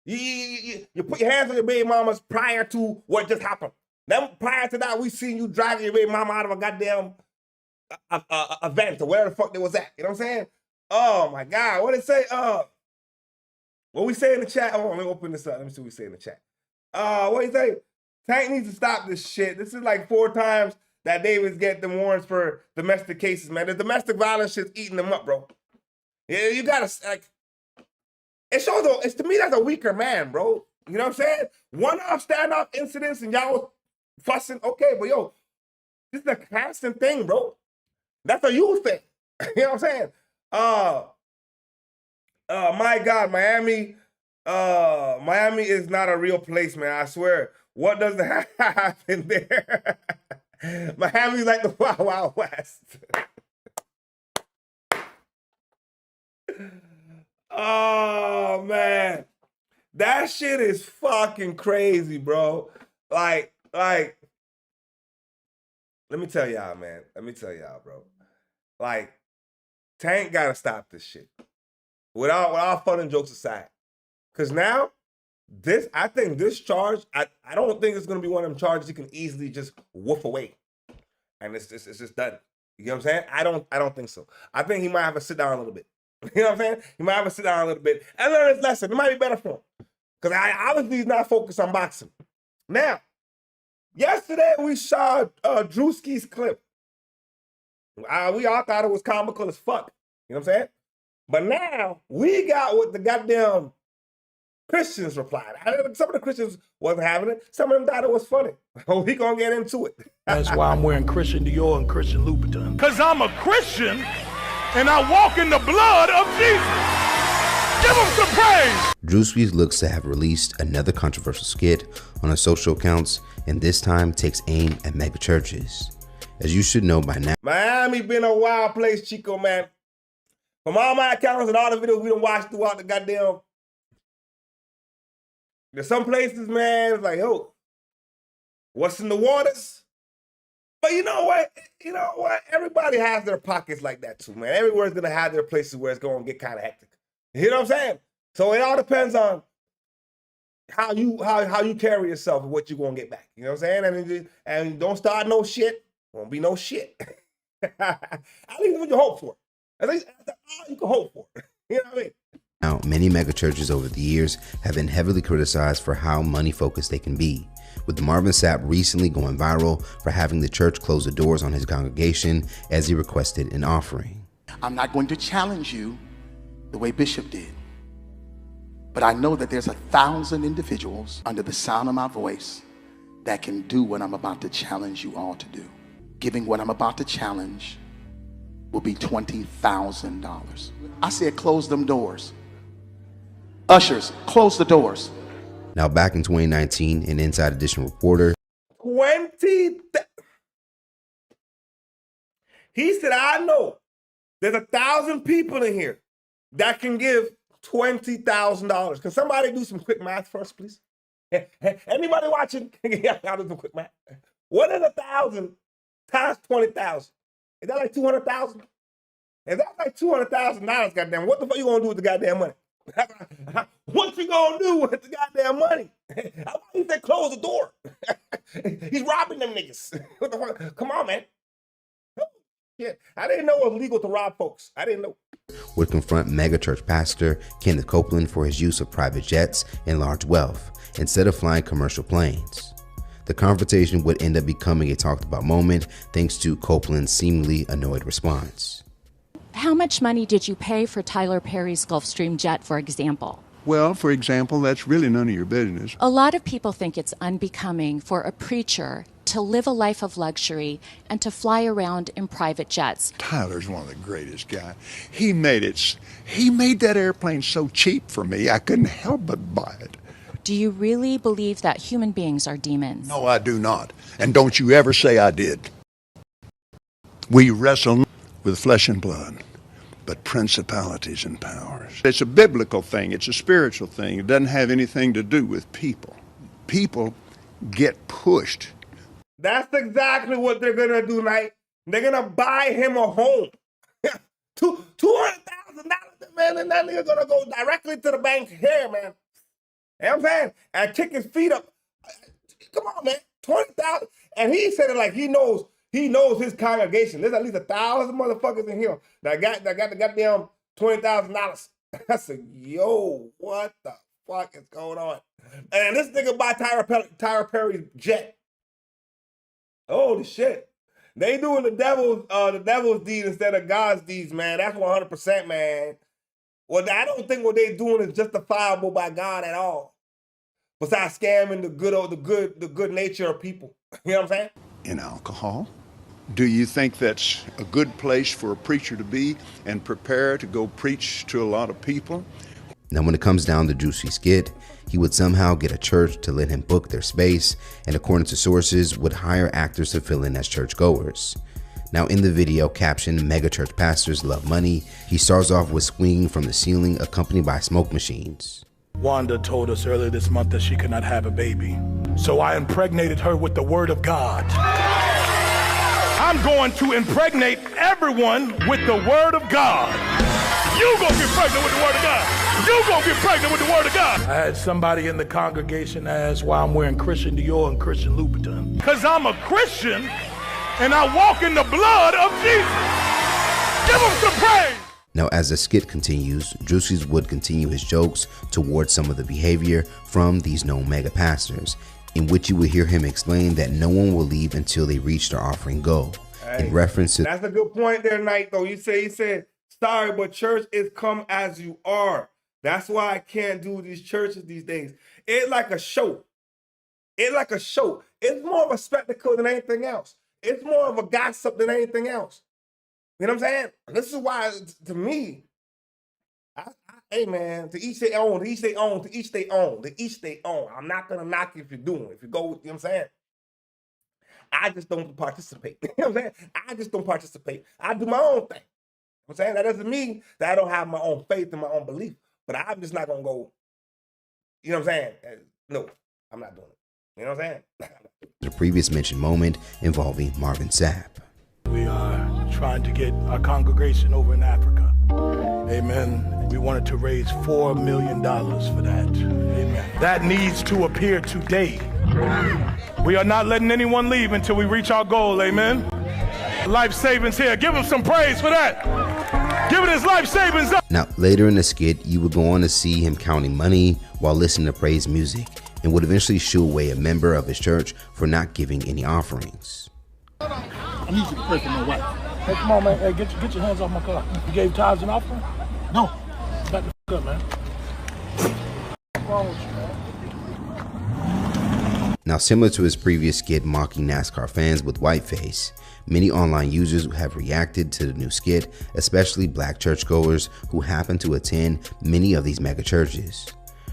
You put your hands on your baby mamas prior to what just happened. Then prior to that, we seen you dragging your baby mama out of a goddamn event or whatever the fuck they was at. You know what I'm saying? Oh my God. What did it say? What we say in the chat? Oh, let me open this up. Let me see what we say in the chat. What do you say? Tank needs to stop this shit. This is like 4 times that Davis get the warrants for domestic cases, man. The domestic violence shit's eating them up, bro. Yeah, you gotta, like, it shows, it's to me, that's a weaker man, bro. You know what I'm saying? One-off standoff incidents and y'all was fussing, okay, but yo, this is a constant thing, bro. That's a you thing. You know what I'm saying? My God, Miami is not a real place, man, I swear. What does happen there? Miami's like the Wild Wild West. Oh, man. That shit is fucking crazy, bro. Like, let me tell y'all, man. Let me tell y'all, bro. Like, Tank gotta stop this shit. Without fun and jokes aside. Because now, I think this charge, I don't think it's gonna be one of them charges you can easily just woof away. And it's just done. You know what I'm saying? I don't think so. I think he might have to sit down a little bit. You know what I'm saying? He might have to sit down a little bit and learn his lesson. It might be better for him. Because obviously he's not focused on boxing. Now, yesterday we saw Druski's clip. We all thought it was comical as fuck. You know what I'm saying? But now we got what the goddamn Christians replied. Some of the Christians wasn't having it. Some of them thought it was funny. We gonna get into it. That's why I'm wearing Christian Dior and Christian Louboutin. Because I'm a Christian and I walk in the blood of Jesus. Give him some praise. Druski looks to have released another controversial skit on his social accounts, and this time takes aim at mega churches. As you should know by now, Miami been a wild place, Chico, man. From all my accounts and all the videos we done watched throughout the goddamn, there's some places, man, it's like, yo, what's in the waters? But you know what? You know what? Everybody has their pockets like that too, man. Everywhere's gonna have their places where it's gonna get kind of hectic. You know what I'm saying? So it all depends on how you carry yourself and what you're gonna get back. You know what I'm saying? And don't start no shit. Won't be no shit. At least what you hope for. At least that's all you can hope for. You know what I mean? Now, many megachurches over the years have been heavily criticized for how money-focused they can be, with Marvin Sapp recently going viral for having the church close the doors on his congregation as he requested an offering. I'm not going to challenge you the way Bishop did, but I know that there's 1,000 individuals under the sound of my voice that can do what I'm about to challenge you all to do. Giving what I'm about to challenge will be $20,000. I said close them doors. Ushers, close the doors. Now, back in 2019, an Inside Edition reporter, he said, I know there's 1,000 people in here that can give $20,000. Can somebody do some quick math first, please? Anybody watching? I'll do some quick math. What is 1,000 times 20,000? Is that like 200,000? If that's like $200,000, goddamn, what the fuck you gonna do with the goddamn money? What you gonna do with the goddamn money? How about he said close the door? He's robbing them niggas. What the fuck? Come on, man. Yeah, I didn't know it was legal to rob folks. I didn't know. Would confront megachurch pastor Kenneth Copeland for his use of private jets and large wealth instead of flying commercial planes. The confrontation would end up becoming a talked about moment thanks to Copeland's seemingly annoyed response. How much money did you pay for Tyler Perry's Gulfstream jet, for example? Well, for example, that's really none of your business. A lot of people think it's unbecoming for a preacher to live a life of luxury and to fly around in private jets. Tyler's one of the greatest guys. He made that airplane so cheap for me, I couldn't help but buy it. Do you really believe that human beings are demons? No, I do not. And don't you ever say I did. We wrestle with flesh and blood, but principalities and powers. It's a biblical thing. It's a spiritual thing. It doesn't have anything to do with people. People get pushed. That's exactly what they're gonna do, tonight. They're gonna buy him a home. $200,000, man, and that nigga gonna go directly to the bank here, man. You know what I'm saying? And kick his feet up. Come on, man. 20,000. And he said it like he knows his congregation. There's at least 1,000 motherfuckers in here that got the goddamn $20,000. I said, yo, what the fuck is going on? And this nigga buy Tyler Perry's jet. Holy shit. They doing the devil's deed instead of God's deeds, man. That's 100%, man. Well, I don't think what they're doing is justifiable by God at all. Besides scamming the good nature of people. You know what I'm saying? In alcohol? Do you think that's a good place for a preacher to be and prepare to go preach to a lot of people? Now, when it comes down to Druski Skit, he would somehow get a church to let him book their space, and according to sources, would hire actors to fill in as churchgoers. Now, in the video captioned "Megachurch Pastors Love Money," he starts off with swinging from the ceiling accompanied by smoke machines. Wanda told us earlier this month that she could not have a baby. So I impregnated her with the word of God. I'm going to impregnate everyone with the word of God. You gonna get pregnant with the word of God. You gonna get pregnant with the word of God. I had somebody in the congregation ask why I'm wearing Christian Dior and Christian Louboutin. Because I'm a Christian and I walk in the blood of Jesus. Give him some praise. Now, as the skit continues, Druski would continue his jokes towards some of the behavior from these known mega pastors, in which you will hear him explain that no one will leave until they reach their offering goal, in reference to... That's a good point there, Knight, though. He said, sorry, but church is come as you are. That's why I can't do these churches these days. It's like a show. It's like a show. It's more of a spectacle than anything else. It's more of a gossip than anything else. You know what I'm saying? This is why, to me, hey man, to each their own, to each their own, to each their own, to each their own. I'm not gonna knock you if you're doing it. If you go, you know what I'm saying? I just don't participate. You know what I'm saying? I just don't participate. I do my own thing. You know what I'm saying? That doesn't mean that I don't have my own faith and my own belief, but I'm just not gonna go, you know what I'm saying? No, I'm not doing it. You know what I'm saying? The previous mentioned moment involving Marvin Sapp. We are trying to get our congregation over in Africa. Amen. We wanted to raise $4 million for that. Amen. That needs to appear today. We are not letting anyone leave until we reach our goal. Amen. Life savings here. Give him some praise for that. Give it his life savings up. Now, later in the skit, you would go on to see him counting money while listening to praise music, and would eventually shoo away a member of his church for not giving any offerings. I need you to pray for my wife. Hey, come on, man. Hey, get your hands off my car. You gave tithes and offering? No. Back the f up, man. What's wrong with you, man? Now, similar to his previous skit mocking NASCAR fans with whiteface, many online users have reacted to the new skit, especially black churchgoers who happen to attend many of these mega churches.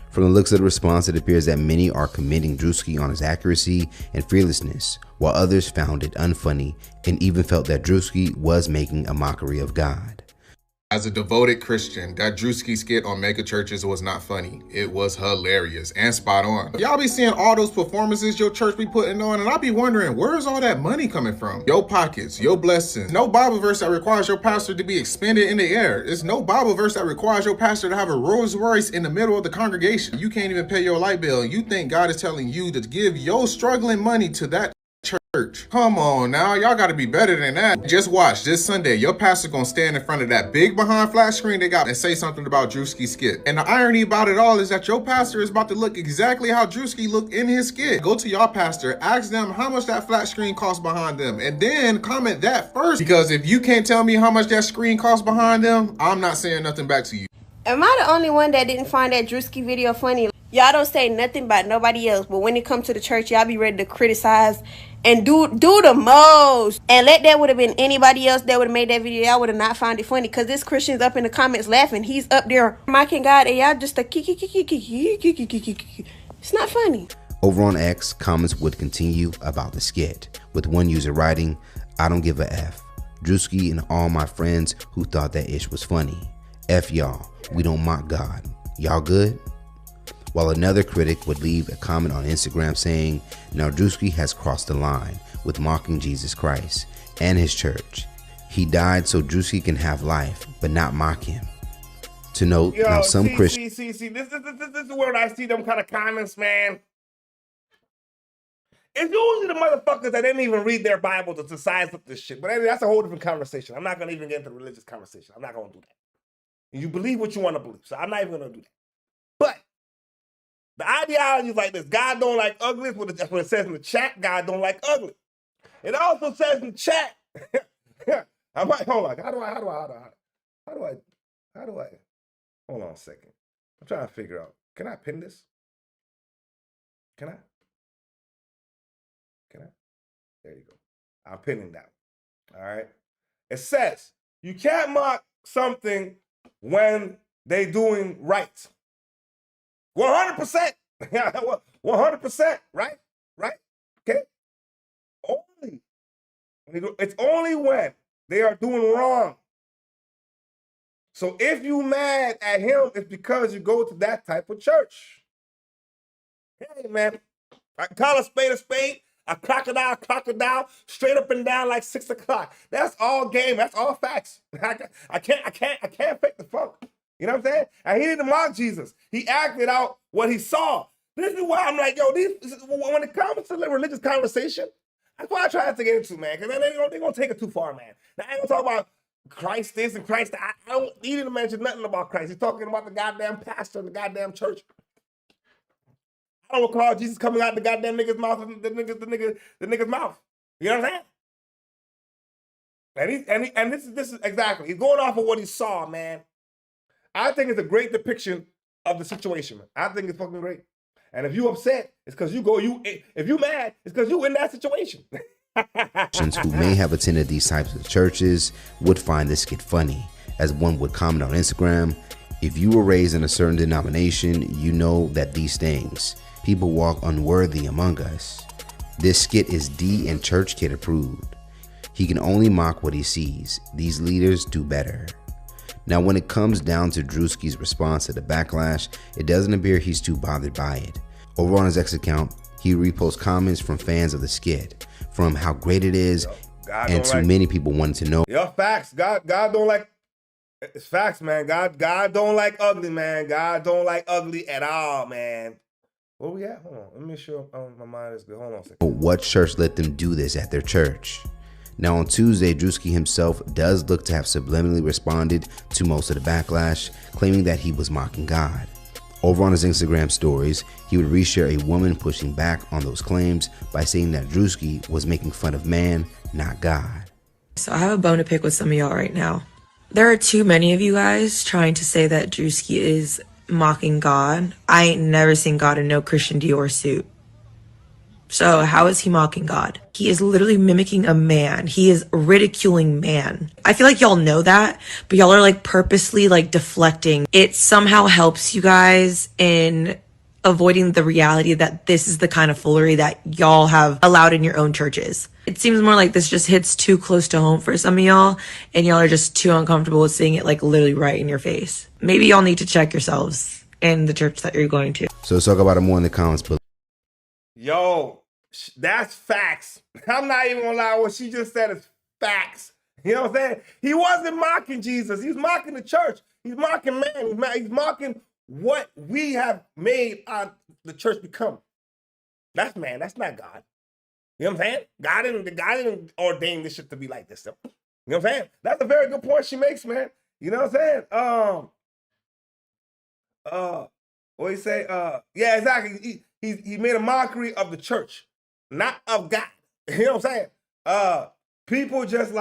From the looks of the response, it appears that many are commending Druski on his accuracy and fearlessness, while others found it unfunny and even felt that Druski was making a mockery of God. As a devoted Christian, that Druski skit on mega churches was not funny. It was hilarious and spot on. Y'all be seeing all those performances your church be putting on, and I be wondering, where's all that money coming from? Your pockets, your blessings. No Bible verse that requires your pastor to be expended in the air. There's no Bible verse that requires your pastor to have a Rolls Royce in the middle of the congregation. You can't even pay your light bill, and you think God is telling you to give your struggling money to that church. Come on now, y'all gotta be better than that. Just watch, this Sunday, your pastor gonna stand in front of that big behind flat screen they got and say something about Druski's skit. And the irony about it all is that your pastor is about to look exactly how Druski looked in his skit. Go to your pastor, ask them how much that flat screen costs behind them, and then comment that first. Because if you can't tell me how much that screen costs behind them, I'm not saying nothing back to you. Am I the only one that didn't find that Druski video funny? Y'all don't say nothing about nobody else, but when it comes to the church, y'all be ready to criticize and do the most. And that would have been anybody else that would have made that video, y'all would have not found it funny. Because this Christian's up in the comments laughing. He's up there mocking God, and y'all just it's not funny. Over on X, comments would continue about the skit, with one user writing, "I don't give a F. Druski and all my friends who thought that ish was funny. F y'all, we don't mock God. Y'all good?" While another critic would leave a comment on Instagram saying, "Now Druski has crossed the line with mocking Jesus Christ and his church. He died so Druski can have life, but not mock him." To note, now some Christians... This is where I see them kind of comments, man. It's usually the motherfuckers that didn't even read their Bible to size up this shit. But anyway, that's a whole different conversation. I'm not going to even get into the religious conversation. I'm not going to do that. You believe what you want to believe, so I'm not even going to do that. But the ideology is like this. God don't like ugly. That's what it says in the chat. God don't like ugly. It also says in the chat. I might, hold on. How do I, hold on a second. I'm trying to figure out. Can I pin this? Can I? There you go. I'm pinning that one. All right. It says, you can't mock something when they doing right. 100%. 100%. Right? Okay. It's only when they are doing wrong. So if you mad at him, it's because you go to that type of church. Hey, man. I call a spade, a crocodile, straight up and down like 6 o'clock. That's all game. That's all facts. I can't fake the funk. You know what I'm saying? And he didn't mock Jesus. He acted out what he saw. This is why I'm like, yo, when it comes to the religious conversation, that's why I try not to get into, man, because they're going to take it too far, man. Now, I ain't going to talk about Christ this and Christ that. I don't need him to mention nothing about Christ. He's talking about the goddamn pastor and the goddamn church. I don't recall Jesus coming out the goddamn nigga's mouth, the nigga's mouth. You know what I'm saying? And this is exactly, he's going off of what he saw, man. I think it's a great depiction of the situation, man. I think it's fucking great. And if you upset, it's because if you mad, it's because you in that situation. Who may have attended these types of churches would find this skit funny, as one would comment on Instagram, if you were raised in a certain denomination, you know that these things, people walk unworthy among us. This skit is D and Church Kid approved. He can only mock what he sees. These leaders do better. Now, when it comes down to Druski's response to the backlash, it doesn't appear he's too bothered by it. Over on his X account, he reposts comments from fans of the skit, from how great it is, and too many people wanted to know. Yo, facts. God don't like, it's facts, man. God don't like ugly, man. God don't like ugly at all, man. Where we at? Hold on. Let me make sure my mind is good. Hold on a second. What church let them do this at their church? Now on Tuesday, Druski himself does look to have subliminally responded to most of the backlash, claiming that he was mocking God. Over on his Instagram stories, he would reshare a woman pushing back on those claims by saying that Druski was making fun of man, not God. So I have a bone to pick with some of y'all right now. There are too many of you guys trying to say that Druski is mocking God. I ain't never seen God in no Christian Dior suit. So how is he mocking God? He is literally mimicking a man. He is ridiculing man. I feel like y'all know that, but y'all are like purposely like deflecting. It somehow helps you guys in avoiding the reality that this is the kind of foolery that y'all have allowed in your own churches. It seems more like this just hits too close to home for some of y'all, and y'all are just too uncomfortable with seeing it like literally right in your face. Maybe y'all need to check yourselves in the church that you're going to. So let's talk about it more in the comments below. Yo, that's facts. I'm not even gonna lie, what she just said is facts. You know what I'm saying? He wasn't mocking Jesus. He's mocking the church. He's mocking man. He's mocking what we have made the church become. That's man. That's not God. You know what I'm saying? God didn't ordain this shit to be like this. Though. You know what I'm saying? That's a very good point she makes, man. You know what I'm saying? What he say? Yeah, exactly. He made a mockery of the church, not of God. You know what I'm saying? People just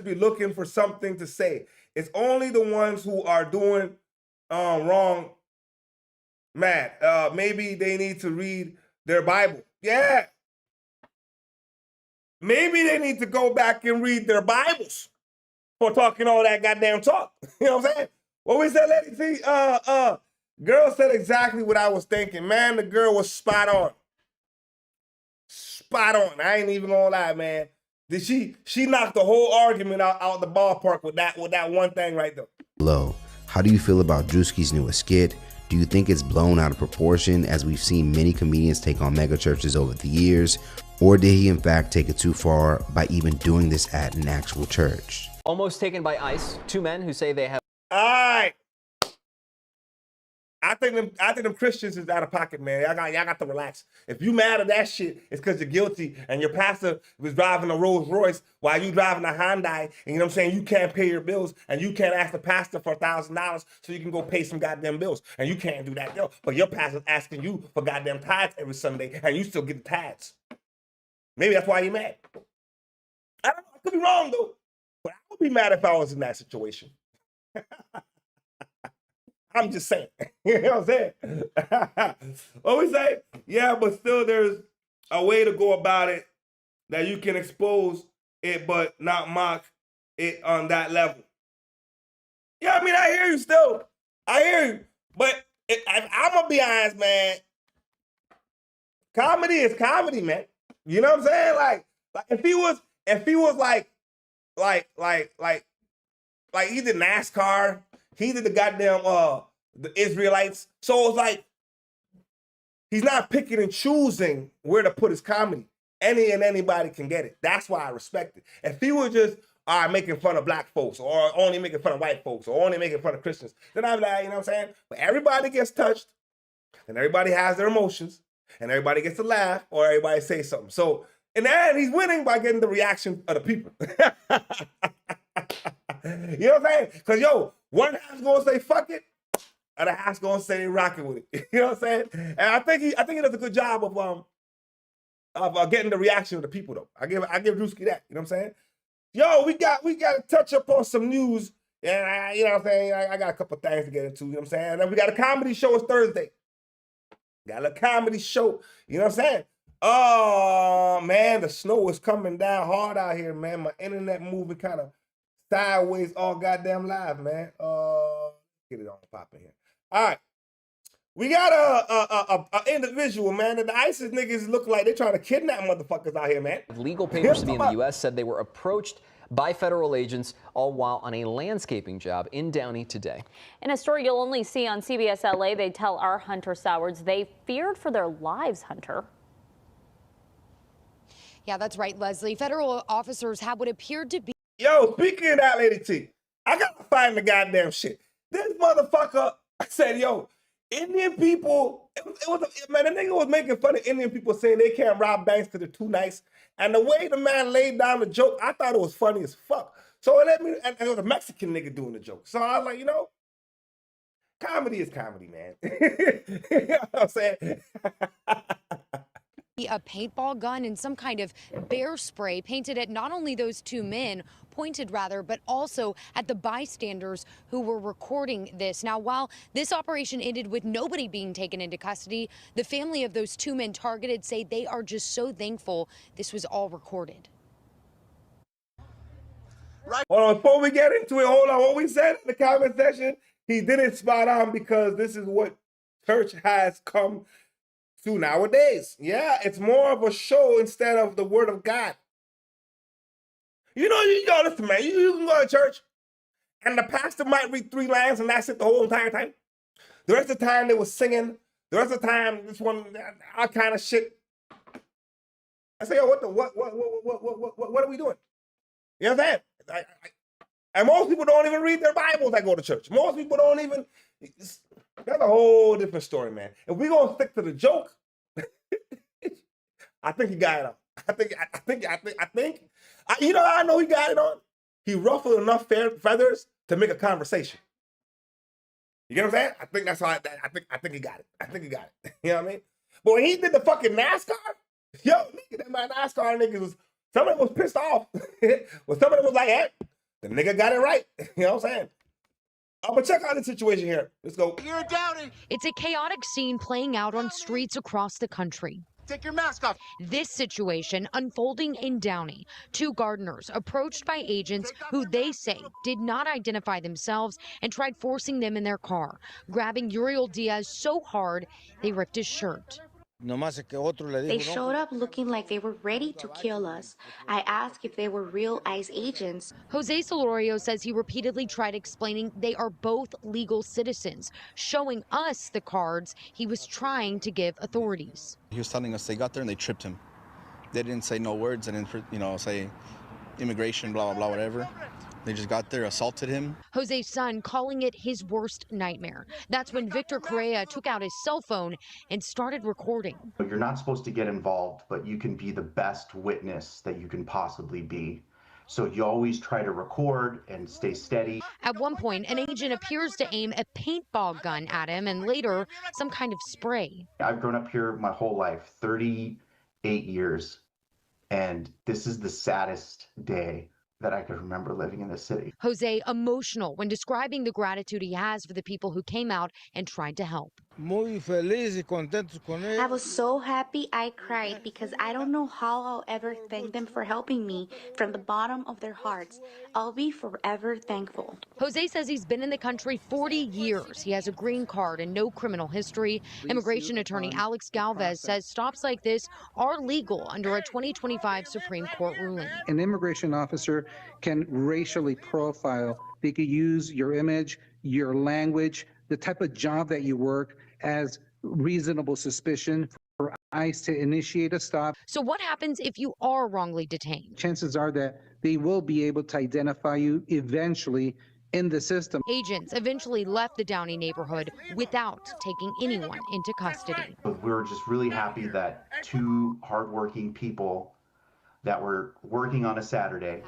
be looking for something to say. It's only the ones who are doing wrong, man. Maybe they need to read their Bible. Yeah. Maybe they need to go back and read their Bibles for talking all that goddamn talk. You know what I'm saying? What we said, lady? See, girl said exactly what I was thinking. Man, the girl was spot on. Spot on. I ain't even gonna lie, man. Did she knocked the whole argument out the ballpark with that one thing right there. Below, how do you feel about Druski's newest skit? Do you think it's blown out of proportion, as we've seen many comedians take on mega churches over the years? Or did he in fact take it too far by even doing this at an actual church? Almost taken by ICE, two men who say they have... All right. I think them Christians is out of pocket, man. Y'all got to relax. If you mad at that shit, it's because you're guilty and your pastor was driving a Rolls Royce while you driving a Hyundai, and you know what I'm saying? You can't pay your bills and you can't ask the pastor for $1,000 so you can go pay some goddamn bills. And you can't do that, yo. But your pastor's asking you for goddamn tithes every Sunday and you still get the tithes. Maybe that's why you're mad. I don't know. I could be wrong, though. But I would be mad if I was in that situation. I'm just saying. You know what I'm saying? What we say? Yeah, but still there's a way to go about it that you can expose it but not mock it on that level. Yeah, I mean, I hear you still. I hear you. But I'm going to be honest, man. Comedy is comedy, man. You know what I'm saying? Like if he was like he did NASCAR, he did the goddamn the Israelites. So it's like he's not picking and choosing where to put his comedy. Any and anybody can get it. That's why I respect it. If he was just making fun of black folks, or only making fun of white folks, or only making fun of Christians, then I'm like, you know what I'm saying? But everybody gets touched, and everybody has their emotions, and everybody gets to laugh, or everybody say something. So in the end, he's winning by getting the reaction of the people. You know what I'm saying? Because, yo, one half's going to say, fuck it, and the half's going to say they rocking with it. You know what I'm saying? And I think he does a good job of getting the reaction of the people, though. I give Druski that. You know what I'm saying? Yo, we got to touch up on some news. And you know what I'm saying? I got a couple things to get into, you know what I'm saying? And then we got a comedy show. It's Thursday. Got a comedy show, you know what I'm saying? Oh, man, the snow is coming down hard out here, man. My internet moving kind of sideways all goddamn live, man. Get it on popping here. All right. We got a individual, man, that the ISIS niggas look like they're trying to kidnap motherfuckers out here, man. Legal papers to be in the U.S. said they were approached by federal agents, all while on a landscaping job in Downey today. In a story you'll only see on CBS LA, they tell our Hunter Sowards they feared for their lives, Hunter. Yeah, that's right, Leslie. Federal officers have what appeared to be... Yo, speaking of that, Lady T, I gotta find the goddamn shit. This motherfucker said, yo, Indian people, man, the nigga was making fun of Indian people saying they can't rob banks because they're too nice. And the way the man laid down the joke, I thought it was funny as fuck. So it and it was a Mexican nigga doing the joke. So I was like, you know, comedy is comedy, man. You know what I'm saying? A paintball gun and some kind of bear spray painted at not only those two men, pointed rather, but also at the bystanders who were recording this. Now, while this operation ended with nobody being taken into custody, the family of those two men targeted say they are just so thankful this was all recorded. Hold on, before we get into it, hold on. What we said in the comment section, he didn't spot on because this is what church has come to nowadays. Yeah, it's more of a show instead of the word of God. You know, you go, listen, man, you can go to church and the pastor might read 3 lines and that's it the whole entire time. The rest of the time they were singing. The rest of the time, this one, all kind of shit. I say, yo, what are we doing? You know what I'm saying? And most people don't even read their Bibles that go to church. Most people don't even, that's a whole different story, man. If we're going to stick to the joke, I think he got it on. I think, you know how I know he got it on? He ruffled enough feathers to make a conversation. You get what I'm saying? I think that's how, I think he got it. I think he got it. You know what I mean? But when he did the fucking NASCAR, yo, nigga, that my NASCAR niggas was, somebody was pissed off. Well, somebody was like, hey, the nigga got it right. You know what I'm saying? But check out the situation here. Let's go. You're doubting. It's a chaotic scene playing out on streets across the country. Take your mask off. This situation unfolding in Downey. 2 gardeners approached by agents who they say did not identify themselves and tried forcing them in their car, grabbing Uriel Diaz so hard they ripped his shirt. They showed up looking like they were ready to kill us. I asked if they were real ICE agents. Jose Solorio says he repeatedly tried explaining they are both legal citizens, showing us the cards he was trying to give authorities. He was telling us they got there and they tripped him. They didn't say no words and didn't, say immigration, blah, blah, blah, whatever. They just got there, assaulted him. Jose's son calling it his worst nightmare. That's when Victor Correa took out his cell phone and started recording. You're not supposed to get involved, but you can be the best witness that you can possibly be. So you always try to record and stay steady. At one point, an agent appears to aim a paintball gun at him and later some kind of spray. I've grown up here my whole life, 38 years, and this is the saddest day that I could remember living in this city. Jose emotional when describing the gratitude he has for the people who came out and tried to help. I was so happy I cried because I don't know how I'll ever thank them for helping me from the bottom of their hearts. I'll be forever thankful. Jose says he's been in the country 40 years. He has a green card and no criminal history. Immigration attorney Alex Galvez says stops like this are legal under a 2025 Supreme Court ruling. An immigration officer can racially profile. They could use your image, your language, the type of job that you work as reasonable suspicion for ICE to initiate a stop. So what happens if you are wrongly detained? Chances are that they will be able to identify you eventually in the system. Agents eventually left the Downey neighborhood without taking anyone into custody. But we were just really happy that 2 hardworking people that were working on a Saturday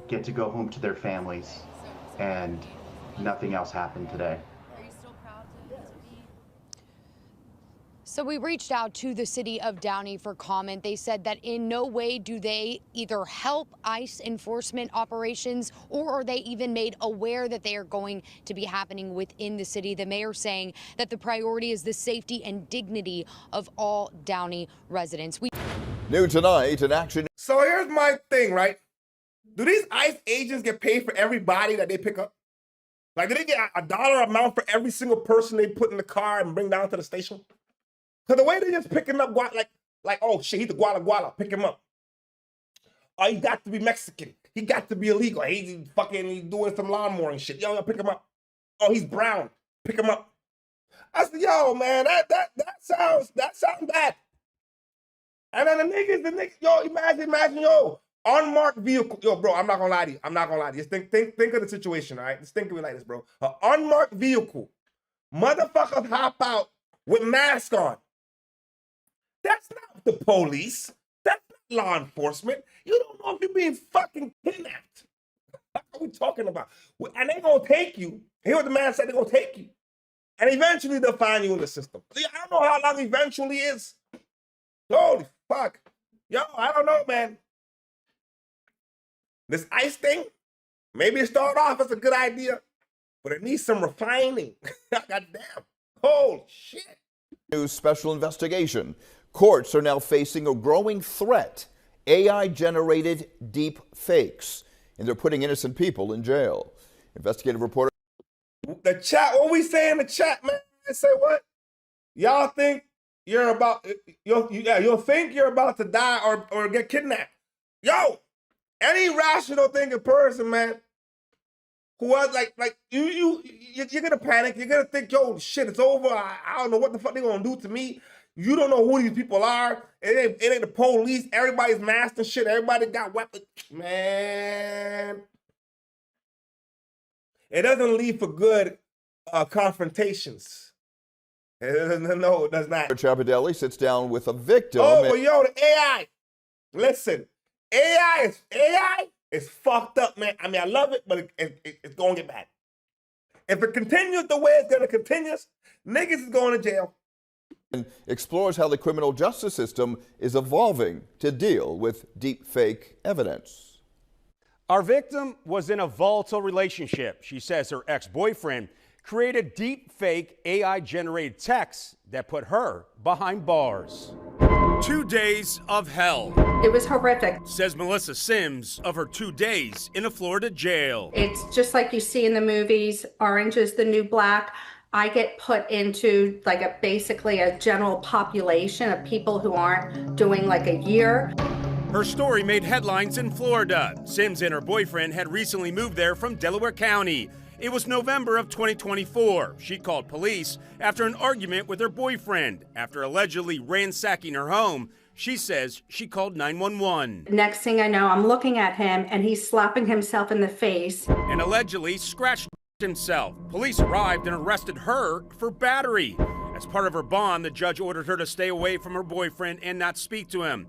get to go home to their families, and nothing else happened today. So we reached out to the city of Downey for comment. They said that in no way do they either help ICE enforcement operations or are they even made aware that they are going to be happening within the city. The mayor saying that the priority is the safety and dignity of all Downey residents. New tonight, an action. So here's my thing, right? Do these ICE agents get paid for every body that they pick up? Like, do they get a dollar amount for every single person they put in the car and bring down to the station? Because the way they're just picking up, like, oh shit, he's the Guala, pick him up. Oh, he got to be Mexican. He got to be illegal. He's doing some lawnmower and shit. Yo, pick him up. Oh, he's brown. Pick him up. I said, yo, man, that sounds bad. And then the niggas, yo, imagine, yo, unmarked vehicle. Yo, bro, I'm not gonna lie to you. Just think of the situation, all right? Just think of it like this, bro. An unmarked vehicle. Motherfuckers hop out with masks on. That's not the police. That's not law enforcement. You don't know if you're being fucking kidnapped. What are we talking about? And they gonna take you. Hear what the man said, they gonna take you. And eventually they'll find you in the system. I don't know how long eventually is. Holy fuck. Yo, I don't know, man. This ICE thing, maybe it started off as a good idea, but it needs some refining. Goddamn. Holy shit. New special investigation. Courts are now facing a growing threat. AI-generated deep fakes. And they're putting innocent people in jail. Investigative reporter. The chat, what we say in the chat, man? I say what? Y'all think you're about, you'll think you're about to die or get kidnapped. Yo, any rational thinking person, man, who was like you're gonna panic. You're gonna think, yo, shit, it's over. I don't know what the fuck they're gonna do to me. You don't know who these people are. It ain't the police. Everybody's masked and shit. Everybody got weapons. Man, it doesn't lead for good confrontations. No, it does not. Chapadelli sits down with a victim. Oh, but yo, the AI. Listen, AI is fucked up, man. I mean, I love it, but it's going to get bad. If it continues the way it's going to continue, niggas is going to jail. And explores how the criminal justice system is evolving to deal with deep fake evidence. Our victim was in a volatile relationship. She says her ex-boyfriend created deep fake AI-generated texts that put her behind bars. 2 days of hell. It was horrific. Says Melissa Sims of her 2 days in a Florida jail. It's just like you see in the movies, Orange is the New Black. I get put into basically a general population of people who aren't doing like a year. Her story made headlines in Florida. Sims and her boyfriend had recently moved there from Delaware County. It was November of 2024. She called police after an argument with her boyfriend. After allegedly ransacking her home, she says she called 911. Next thing I know, I'm looking at him and he's slapping himself in the face. And allegedly scratched himself. Police arrived and arrested her for battery. As part of her bond, the judge ordered her to stay away from her boyfriend and not speak to him.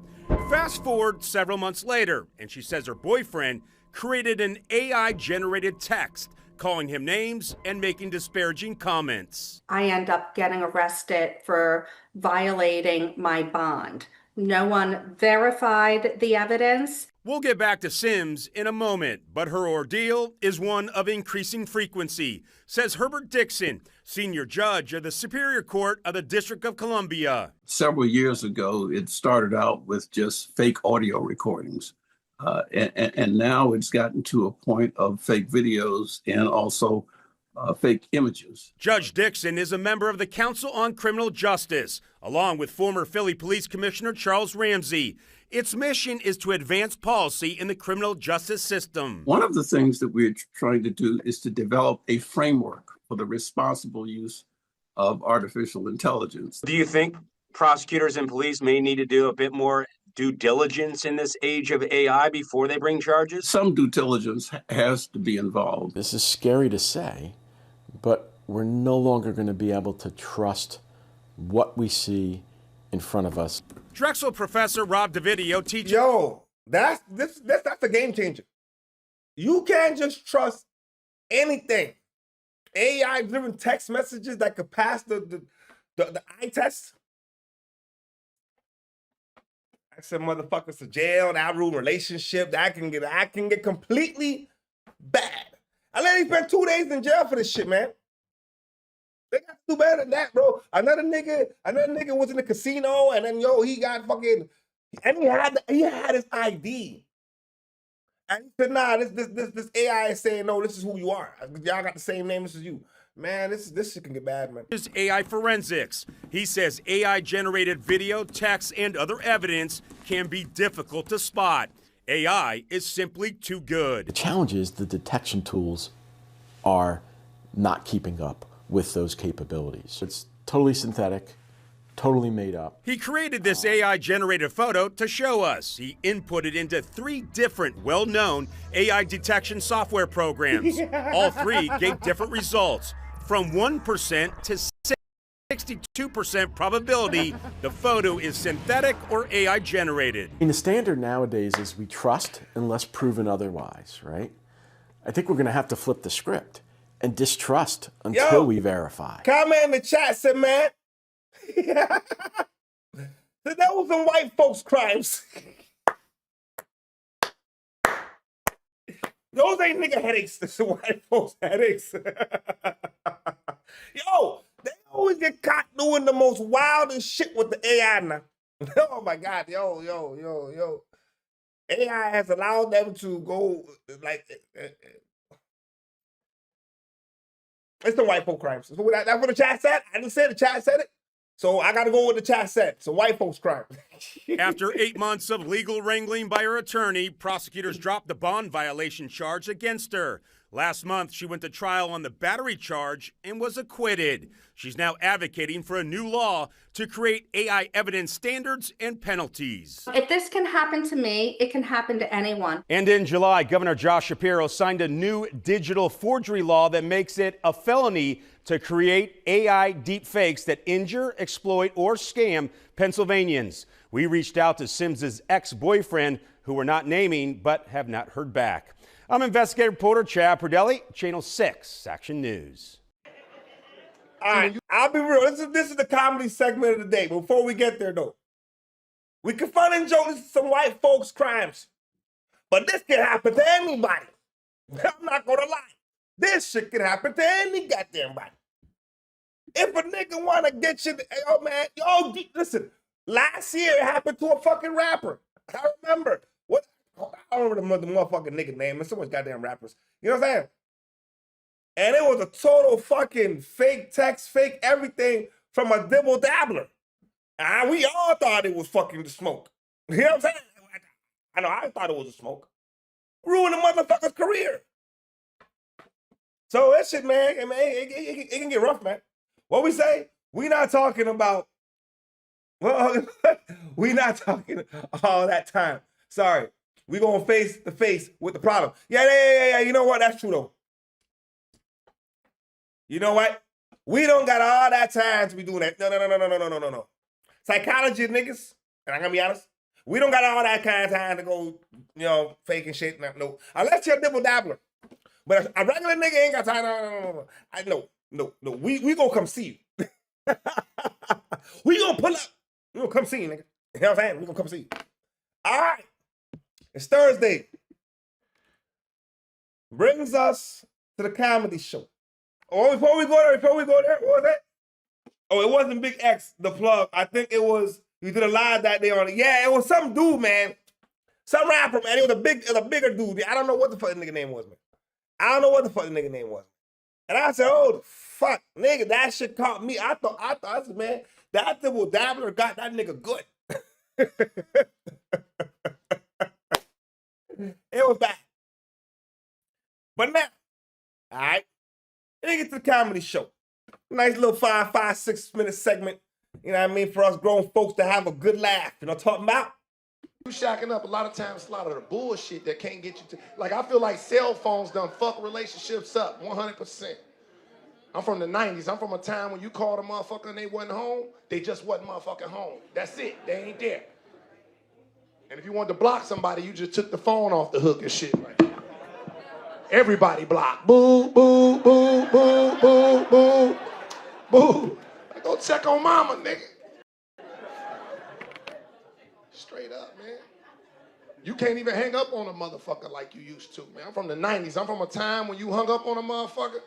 Fast forward several months later, and she says her boyfriend created an AI-generated text calling him names and making disparaging comments. I end up getting arrested for violating my bond. No one verified the evidence. We'll get back to Sims in a moment, but her ordeal is one of increasing frequency, says Herbert Dixon, senior judge of the Superior Court of the District of Columbia. Several years ago, it started out with just fake audio recordings. And now it's gotten to a point of fake videos and also fake images. Judge Dixon is a member of the Council on Criminal Justice, along with former Philly Police Commissioner Charles Ramsey. Its mission is to advance policy in the criminal justice system. One of the things that we're trying to do is to develop a framework for the responsible use of artificial intelligence. Do you think prosecutors and police may need to do a bit more due diligence in this age of AI before they bring charges? Some due diligence has to be involved. This is scary to say, but we're no longer going to be able to trust what we see in front of us. Drexel professor Rob DeVidio teaches. Yo, that's a game changer. You can't just trust anything. AI-driven text messages that could pass the eye test. send motherfuckers to jail, that ruin relationship, that can get completely bad. I let him spend 2 days in jail for this shit, man. They got to do better than that, bro. Another nigga was in the casino, and then he got fucking, and he had his ID. And he said, nah, this AI is saying, no, this is who you are. Y'all got the same name, this is you. Man, this shit can get bad, man. Here's AI forensics. He says AI-generated video, text, and other evidence can be difficult to spot. AI is simply too good. The challenge is the detection tools are not keeping up with those capabilities. It's totally synthetic, totally made up. He created this AI-generated photo to show us. He inputted into 3 different well-known AI detection software programs. All 3 gave different results. From 1% to 62% probability, the photo is synthetic or AI generated. The standard nowadays is we trust unless proven otherwise, right? I think we're going to have to flip the script and distrust until we verify. Comment in the chat said, man, that was some white folks' crimes. Those ain't nigga headaches, this is white folks' headaches. Yo, they always get caught doing the most wildest shit with the AI now. Oh my God, yo. AI has allowed them to go like, it's the white folk crimes. That's what the chat said. I didn't say the chat said it. So I got to go with the chat said. So white folks crime. After 8 months of legal wrangling by her attorney, prosecutors dropped the bond violation charge against her. Last month, she went to trial on the battery charge and was acquitted. She's now advocating for a new law to create AI evidence standards and penalties. If this can happen to me, it can happen to anyone. And in July, Governor Josh Shapiro signed a new digital forgery law that makes it a felony to create AI deepfakes that injure, exploit, or scam Pennsylvanians. We reached out to Sims's ex-boyfriend, who we're not naming, but have not heard back. I'm investigative reporter Chad Perdelli, Channel 6 Action News. All right, I'll be real. This is the comedy segment of the day. Before we get there, though, we confront and joke. This is some white folks' crimes, but this can happen to anybody. I'm not gonna lie. This shit can happen to any goddamn body. If a nigga wanna get you, listen. Last year it happened to a fucking rapper. I remember. I don't remember the motherfucking nigga name. There's so much goddamn rappers. You know what I'm saying? And it was a total fucking fake text, fake everything from a dibble dabbler. And we all thought it was fucking the smoke. You know what I'm saying? I thought it was a smoke. Ruined the motherfucker's career. So that shit, man, it can get rough, man. What we say? We not talking about, we not talking all that time. Sorry. We gonna face to face with the problem. Yeah. You know what? That's true though. You know what? We don't got all that time to be doing that. No. Psychology niggas, and I'm gonna be honest, we don't got all that kind of time to go, faking shit. No. Unless you're a dibble dabbler. But a regular nigga ain't got time. No. We gonna come see you. We gonna pull up. We gonna come see you, nigga. You know what I'm saying? We gonna come see you. All right. It's Thursday. Brings us to the comedy show. Oh, before we go there, what was that? Oh, it wasn't Big X, the plug. I think it was, we did a live that day on it. Yeah, it was some dude, man. Some rapper, man. It was a bigger dude. I don't know what the fuck the nigga name was, man. And I said, oh, fuck, nigga, that shit caught me. I thought, I said, man, that double dabbler got that nigga good. It was bad. But now, all right, let's get to the comedy show. Nice little 6 minute segment, you know what I mean, for us grown folks to have a good laugh. You know what I'm talking about? You shacking up a lot of times, a lot of the bullshit that can't get you to, like, I feel like cell phones done fuck relationships up 100%. I'm from the 90s. I'm from a time when you called a motherfucker and they wasn't home, they just wasn't motherfucking home. That's it. They ain't there. And if you wanted to block somebody, you just took the phone off the hook and shit. Like, everybody blocked. Boo, boo, boo, boo, boo, boo, boo. Go check on mama, nigga. Straight up, man. You can't even hang up on a motherfucker like you used to, man. I'm from the 90s. I'm from a time when you hung up on a motherfucker,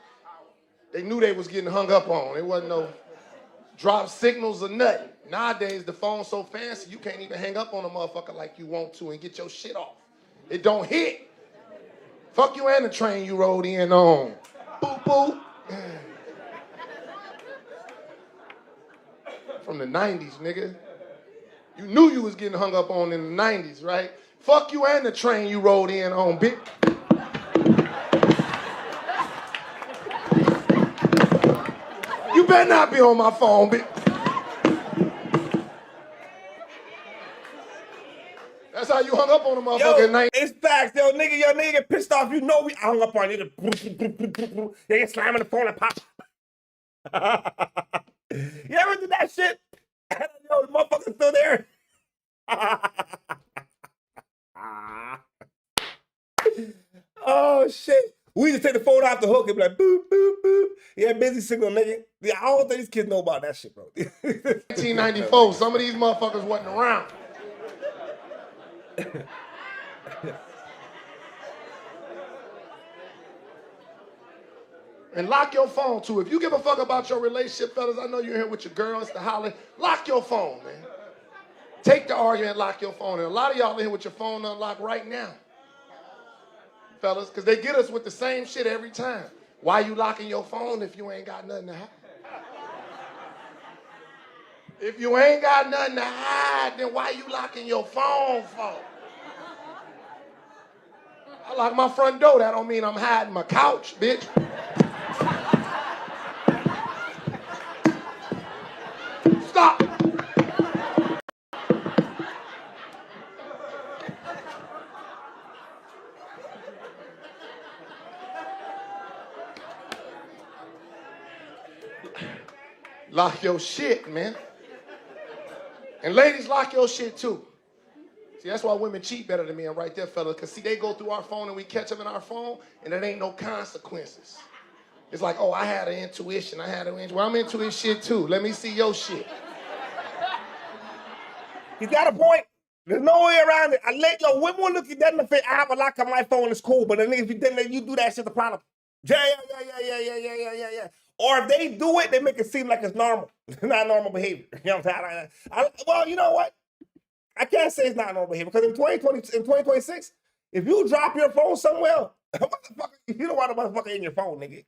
they knew they was getting hung up on. It wasn't no drop signals or nothing. Nowadays, the phone's so fancy, you can't even hang up on a motherfucker like you want to and get your shit off. It don't hit. Fuck you and the train you rode in on. Boop, boop. From the 90s, nigga. You knew you was getting hung up on in the 90s, right? Fuck you and the train you rode in on, bitch. You better not be on my phone, bitch. That's how you hung up on a motherfucker at night. It's facts, yo, nigga, get pissed off. You know I hung up on you. They get slamming the phone and pop. You ever did that shit? Yo, the motherfucker's still there. Oh shit. We just take the phone off the hook and be like, boop, boop, boop. Yeah, busy signal, nigga. Yeah, I don't think these kids know about that shit, bro. 1994, some of these motherfuckers wasn't around. And lock your phone too. If you give a fuck about your relationship, fellas, I know you're here with your girl, it's the holler. Lock your phone, man. Take the argument, lock your phone. And a lot of y'all in here with your phone unlocked right now. Fellas, because they get us with the same shit every time. Why you locking your phone if you ain't got nothing to hide? If you ain't got nothing to hide, then why you locking your phone for? I lock my front door, that don't mean I'm hiding my couch, bitch. Stop. Lock your shit, man. And ladies, lock your shit too. See, that's why women cheat better than me. I'm right there, fella. Because see, they go through our phone and we catch them in our phone and there ain't no consequences. It's like, oh, I had an intuition. Well, I'm into his shit too. Let me see your shit. He's got a point. There's no way around it. Yo, women will look at that in the face. I have a lock on my phone, it's cool. But then if you didn't, you do that shit, the problem. Yeah. Or if they do it, they make it seem like it's normal. It's not normal behavior. You know what I'm saying? Well, you know what? I can't say it's not normal behavior because in 2026, if you drop your phone somewhere, you don't want a motherfucker in your phone, nigga.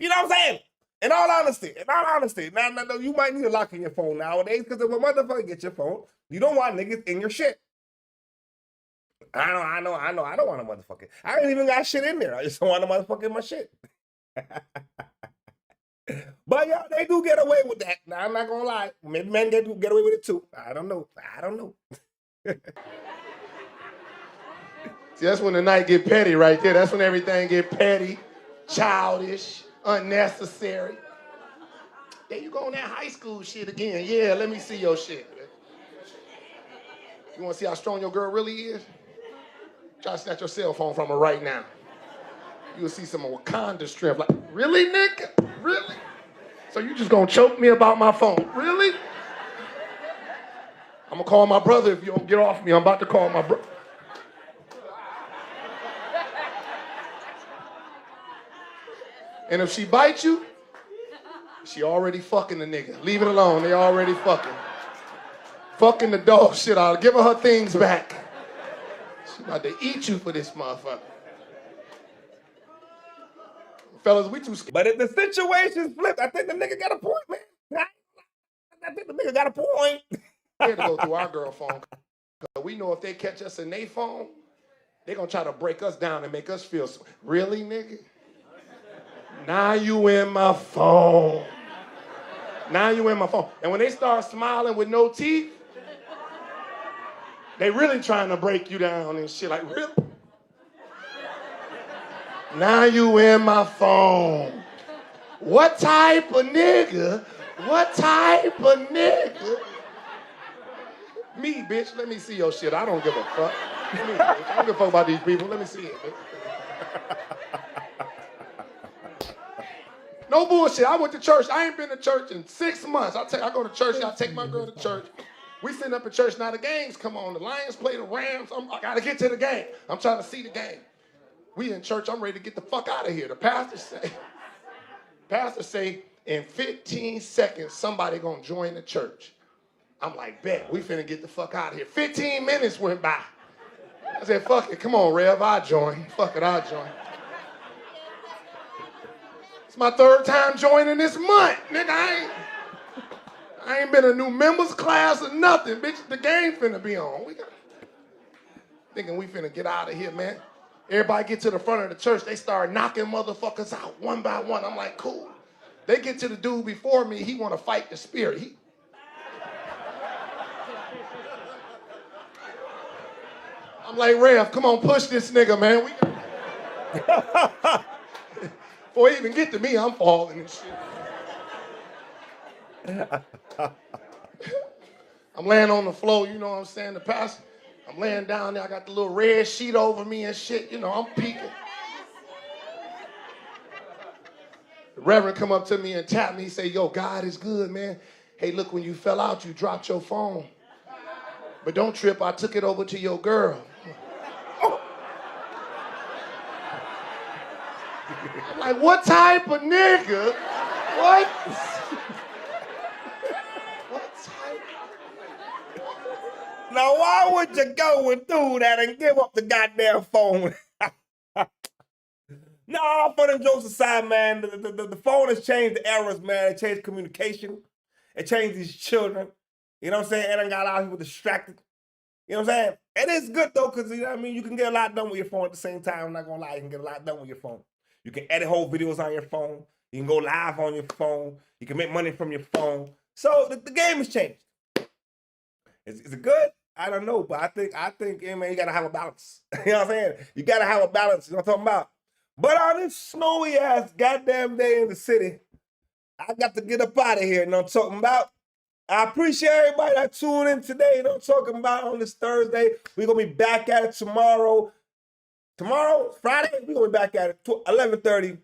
You know what I'm saying? In all honesty, now you might need a lock in your phone nowadays because if a motherfucker gets your phone, you don't want niggas in your shit. I know. I don't want a motherfucker. I ain't even got shit in there. I just don't want a motherfucker in my shit. But yeah, they do get away with that. Now, I'm not gonna lie. Maybe men get away with it too. I don't know. See, that's when the night get petty right there. That's when everything get petty, childish, unnecessary. There you go on that high school shit again. Yeah, let me see your shit. You want to see how strong your girl really is? Try to snatch your cell phone from her right now. You'll see some Wakanda strength. Like, really, nigga? Really? So you just gonna choke me about my phone? Really? I'm gonna call my brother if you don't get off me. I'm about to call my brother. And if she bites you, she already fucking the nigga. Leave it alone. They already fucking. Fucking the dog shit out. Give her things back. She about to eat you for this motherfucker. Fellas, we too scared. But if the situation's flipped, I think the nigga got a point, man. I think the nigga got a point. Scared to go through our girl phone. We know if they catch us in their phone, they gonna try to break us down and make us feel, really, nigga? Now you in my phone. And when they start smiling with no teeth, they really trying to break you down and shit. Like, really? Now you in my phone. What type of nigga? Me, bitch. Let me see your shit. I don't give a fuck. Me, bitch. I don't give a fuck about these people. Let me see it, bitch. No bullshit. I went to church. I ain't been to church in 6 months. I go to church. I take my girl to church. We sitting up in church, now the games come on. The Lions play the Rams. I got to get to the game. I'm trying to see the game. We in church, I'm ready to get the fuck out of here. The pastor say, in 15 seconds, somebody gonna join the church. I'm like, bet, we finna get the fuck out of here. 15 minutes went by. I said, fuck it, come on, Rev, I'll join. Fuck it, I'll join. It's my 3rd time joining this month. Nigga, I ain't been a new members class or nothing. Bitch, the game finna be on. Thinking we finna get out of here, man. Everybody get to the front of the church, they start knocking motherfuckers out one by one. I'm like, cool. They get to the dude before me, he wanna fight the spirit. I'm like, Rev, come on, push this nigga, man. Before he even get to me, I'm falling and shit. I'm laying on the floor, you know what I'm saying? The pastor, I'm laying down there, I got the little red sheet over me and shit, you know, I'm peeking. The Reverend come up to me and tap me, he say, yo, God is good, man. Hey, look, when you fell out, you dropped your phone. But don't trip, I took it over to your girl. I'm like, what type of nigga? What? Now, why would you go and do that and give up the goddamn phone? No, for them jokes aside, man, the phone has changed the eras, man. It changed communication. It changed these children. You know what I'm saying? It done got a lot of people distracted. You know what I'm saying? It is good, though, because, you know what I mean, you can get a lot done with your phone at the same time. I'm not going to lie. You can get a lot done with your phone. You can edit whole videos on your phone. You can go live on your phone. You can make money from your phone. So the game has changed. Is it good? I don't know, but I think, yeah, man, you gotta have a balance. You know what I'm saying? You gotta have a balance. You know what I'm talking about? But on this snowy ass goddamn day in the city, I got to get up out of here. You know what I'm talking about? I appreciate everybody that tuned in today. You know what I'm talking about? On this Thursday, we're gonna be back at it tomorrow. Tomorrow, Friday, we're gonna be back at it 11:30.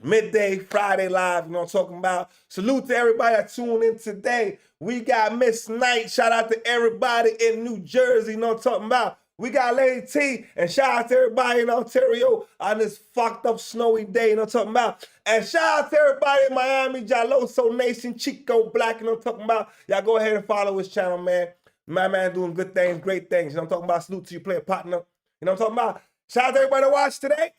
Midday, Friday live, you know what I'm talking about? Salute to everybody that tuned in today. We got Miss Knight. Shout out to everybody in New Jersey, you know what I'm talking about? We got Lady T, and shout out to everybody in Ontario on this fucked up snowy day, you know what I'm talking about? And shout out to everybody in Miami, Jaloso Nation, Chico Black, you know what I'm talking about? Y'all go ahead and follow his channel, man. My man doing good things, great things, you know what I'm talking about? Salute to you, player partner, you know what I'm talking about? Shout out to everybody that watched today.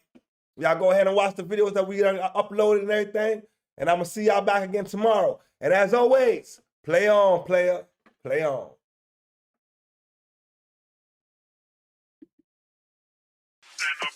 Y'all go ahead and watch the videos that we uploaded and everything. And I'm going to see y'all back again tomorrow. And as always, play on, player. Play on. Stand up